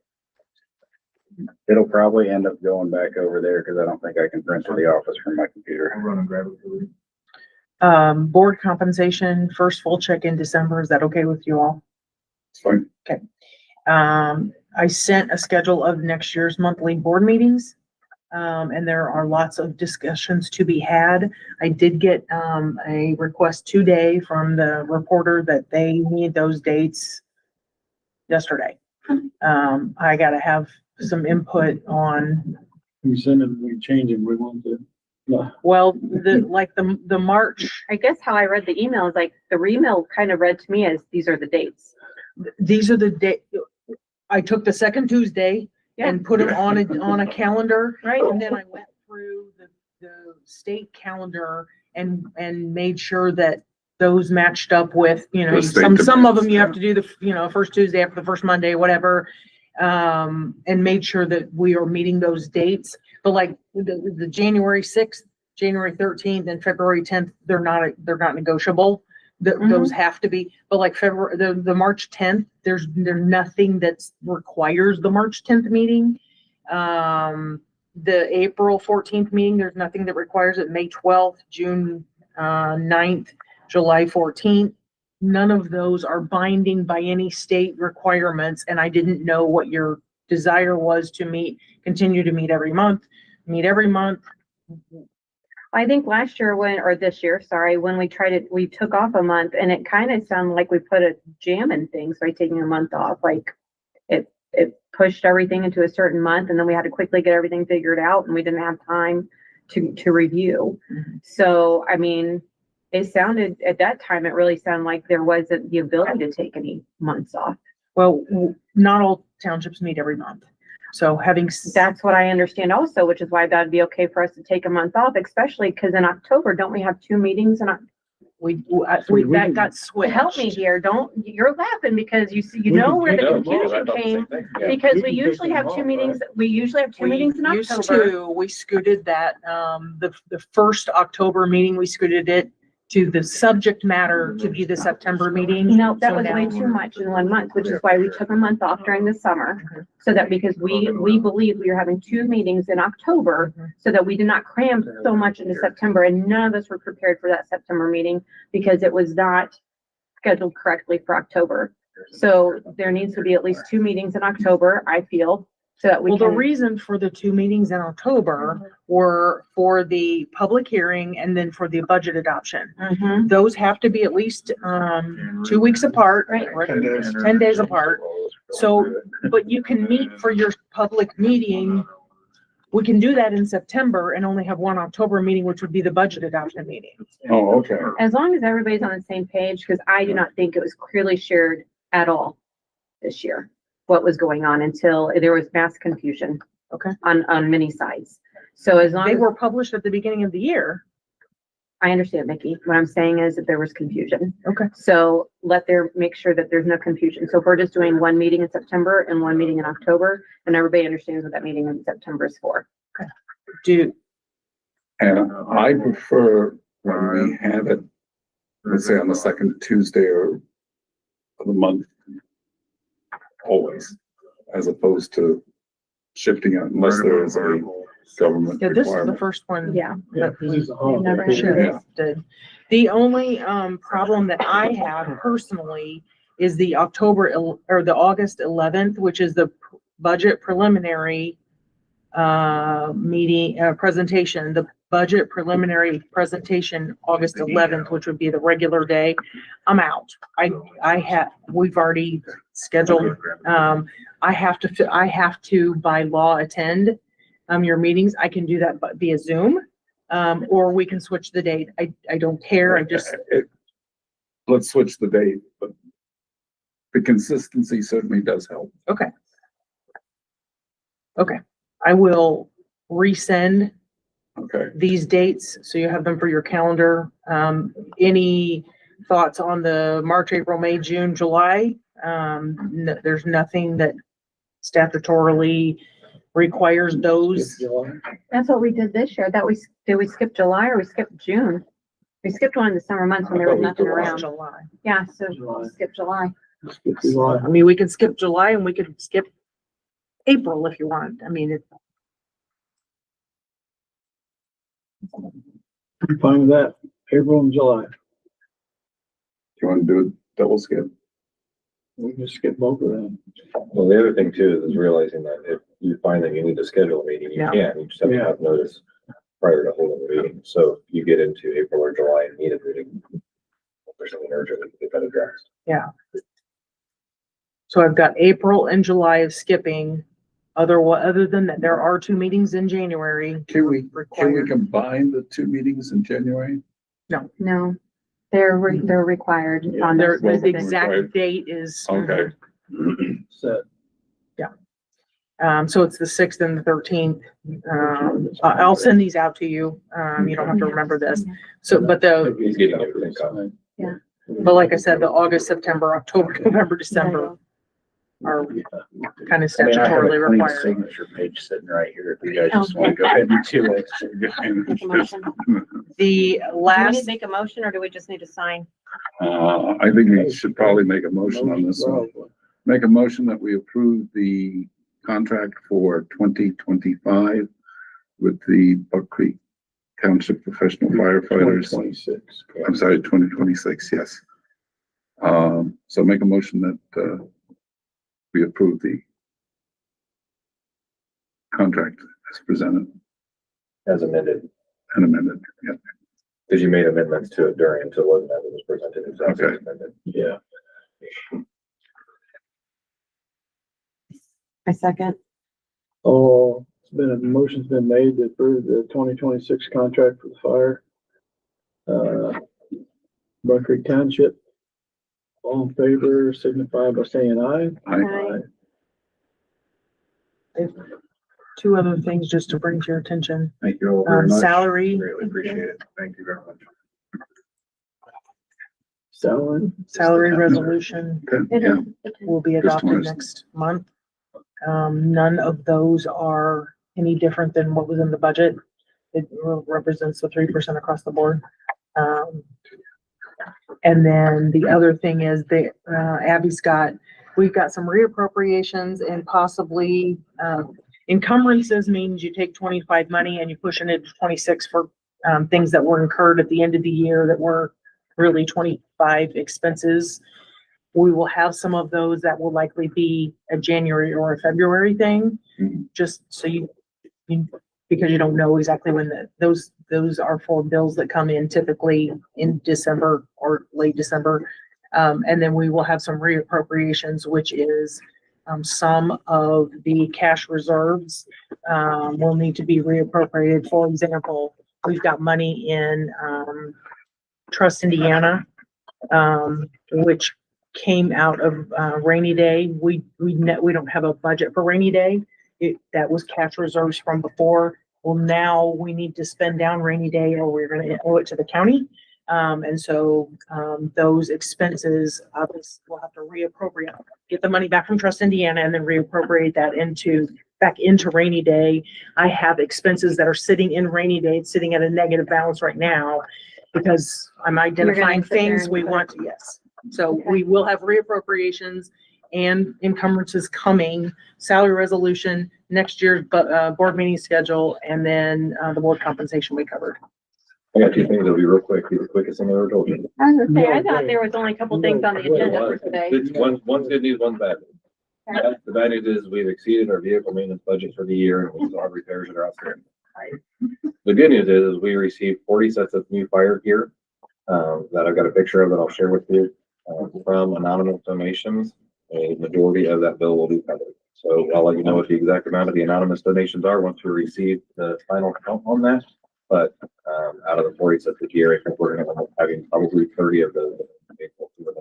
It'll probably end up going back over there because I don't think I can print to the office from my computer. I'll run and grab it for you. Board compensation, first full check in December. Is that okay with you all? It's fine. I sent a schedule of next year's monthly board meetings. And there are lots of discussions to be had. I did get, a request today from the reporter that they need those dates yesterday. I gotta have some input on, We send them, we change them, we want to. No. well, the March, I guess how I read the email is like, the email kind of read to me as these are the dates. these are the I took the second Tuesday and put them on a calendar. Right. And then I went through the state calendar and made sure that those matched up with, The state some of them demands, you have to do the, first Tuesday after the first Monday, whatever. And made sure that we are meeting those dates. But like the January 6th, January 13th and February 10th, they're not negotiable. Those have to be, but like February, the March 10th, there's nothing that's requires the March 10th meeting. The April 14th meeting, there's nothing that requires it. May 12th, June 9th, July 14th. None of those are binding by any state requirements. And I didn't know what your desire was to continue to meet every month. I think last year or this year, sorry, when we tried it, we took off a month and it kind of sounded like we put a jam in things by taking a month off. Like it pushed everything into a certain month and then we had to quickly get everything figured out and we didn't have time to review. So, I mean, it sounded at that time, it really sounded like there wasn't the ability to take any months off. Well, not all townships meet every month. So that's what I understand also, which is why that'd be okay for us to take a month off, especially because in October, don't we have 2 meetings and that got switched. Help me here. You're laughing because you know where the confusion came. Because we usually have 2 meetings. We usually have 2 meetings in October. We scooted that, the first October meeting, we scooted it to the subject matter to be the September meeting. No, that So was now way too much in 1 month, which is why we took a month off during the summer. So that because we believe we are having 2 meetings in October, so that we did not cram so much into September, and none of us were prepared for that September meeting because it was not scheduled correctly for October. So there needs to be at least 2 meetings in October, I feel, so that we Well, the can. reason for the 2 meetings in October were for the public hearing and then for the budget adoption. Mhm. Those have to be at least, 2 weeks apart. Right. 10 days apart. So, but you can meet for your public meeting. We can do that in September and only have 1 October meeting, which would be the budget adoption meeting. Oh, okay. As long as everybody's on the same page, because I do not think it was clearly shared at all this year, what was going on until there was mass confusion. Okay. On many sides. So as long They as were published at the beginning of the year. I understand, Mickey, what I'm saying is that there was confusion. Okay. So make sure that there's no confusion. So if we're just doing 1 meeting in September and 1 meeting in October, then everybody understands what that meeting in September is for. And I prefer when we have it, let's say on the second Tuesday of the month, always, as opposed to shifting it unless there is a government Yeah, this is the requirement. first one. Yeah. That This we is all never the- should Yeah. have did. The only, problem that I have personally is the the August 11th, which is the budget preliminary, meeting, presentation, the budget preliminary presentation, August 11th, which would be the regular day. I'm out. We've already scheduled, I have to by law attend, your meetings. I can do that via Zoom, or we can switch the date. I don't care. Let's switch the date, but the consistency certainly does help. Okay. I will resend Okay. these dates, so you have them for your calendar. Any thoughts on the March, April, May, June, July? There's nothing that statutorily requires those. That's what we did this year. Did we skip July or we skipped June? We skipped one in the summer months when there was nothing around. July. Yeah, so we'll skip July. I mean, we can skip July and we could skip April if you want. I mean, I'm fine with that, April and July. Do you want to do a double skip? We can skip both of them. Well, the other thing too is realizing that if you find that you need to schedule a meeting, you Yeah. can, you just have to have notice prior to holding the meeting. So if you get into April or July and need a meeting, if there's something urgent, we can get that addressed. so I've got April and July of skipping. Other than that, there are 2 meetings in January. Can we Required. combine the 2 meetings in January? No, they're required on Their, their the specific. exact date is. Okay. Set. So it's the 6th and the 13th. I'll send these out to you. You don't have to remember this. So, but He's getting everything covered. but like I said, the August, September, October, November, December are kind of I mean, I have a statutorily clean required. signature page sitting right here, if you guys just wanna go ahead and do it. Make a motion. The Do we need last, to make a motion or do we just need to sign? I think we should probably make a motion on this one. Make a motion that we approve the contract for 2025 with the Buck Creek Township Professional Firefighters. 26. I'm sorry, 2026, yes. So make a motion that, we approve the contract as presented As amended, and amended, yeah. because you made amendments to it during, until it wasn't as it was presented. Exactly. Okay. Amended. Yeah. I second. Oh, motion's been made to approve the 2026 contract for the fire. Buck Creek Township. All in favor, signify by saying aye. Aye. two other things just to bring to your attention. Thank you all very much. Salary, Really appreciate it. Thank you very much. salary resolution Okay, yeah. will be Just adopted ours. next month. None of those are any different than what was in the budget. It represents the 3% across the board. And then the other thing is that, we've got some reappropriations and possibly, encumbrances means you take 25 money and you push it into 26 for, things that were incurred at the end of the year that were really 25 expenses. We will have some of those that will likely be a January or a February thing, just so you, because you don't know exactly when those are for bills that come in typically in December or late December. And then we will have some reappropriations, which is, some of the cash reserves, will need to be reappropriated. For example, we've got money in, Trust Indiana, which came out of, rainy day. We don't have a budget for rainy day. That was cash reserves from before. Well, now we need to spend down rainy day or we're gonna owe it to the county. And so, those expenses, obviously we'll have to reappropriate, get the money back from Trust Indiana and then reappropriate that back into rainy day. I have expenses that are sitting in rainy day, it's sitting at a negative balance right now because I'm identifying sit there things and we put- want to, yes. So we will have reappropriations and encumbrances coming, salary resolution, next year's, board meeting schedule, and then, the board compensation we covered. I got two things that'll be real quick, be the quickest thing I ever told you. I was gonna say, I thought there was only a couple things on the It agenda for was. today. It's one's good news, one's bad. The bad news is we've exceeded our vehicle maintenance budget for the year and we still have repairs that are outstanding. The good news is we received 40 sets of new fire gear, that I've got a picture of that I'll share with you, from anonymous donations. A majority of that bill will be covered. So I'll let you know what the exact amount of the anonymous donations are once we receive the final count on that. But, out of the 40 sets of gear, I think we're gonna end up having probably 30 of those.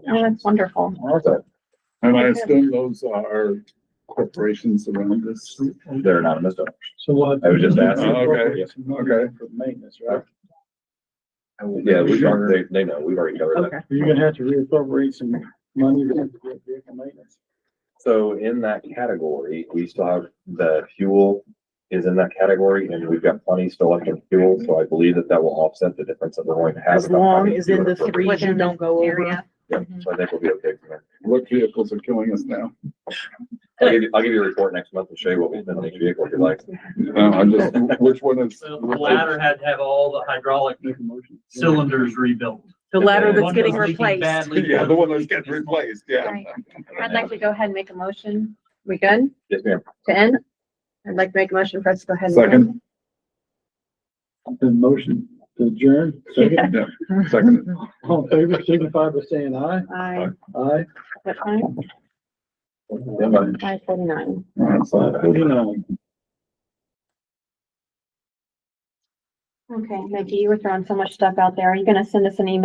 Oh, that's wonderful. So And I assume those are corporations around this. they're anonymous donors. So what? I was just asking. Okay. Okay. For maintenance, right? Yeah, they know, we've already covered that. Okay. You're gonna have to reappropriate some money to get vehicle maintenance. So in that category, we still have the fuel is in that category and we've got plenty still left in fuel. So I believe that that will offset the difference that we're going to have. As long as in the threes you Within the don't go over. area. Yeah, so I think we'll be okay from there. What vehicles are killing us now? I'll give you a report next month and show you what we spent on each vehicle if you like. I just, which one is? So the ladder had to have all the hydraulic cylinders rebuilt. The ladder that's One getting was leaking replaced. badly. Yeah, the one that's getting replaced, yeah. Right. I'd like to go ahead and make a motion. We good Yes, ma'am. to end? I'd like to make a motion for us to go ahead and end. Second, The motion to adjourn, second. yeah, second. All in favor, signify by saying aye. Aye. Aye. What time? Yeah, bye. 5:49. That's all. 5:49. Okay, Mickey, you were throwing so much stuff out there. Are you gonna send us an email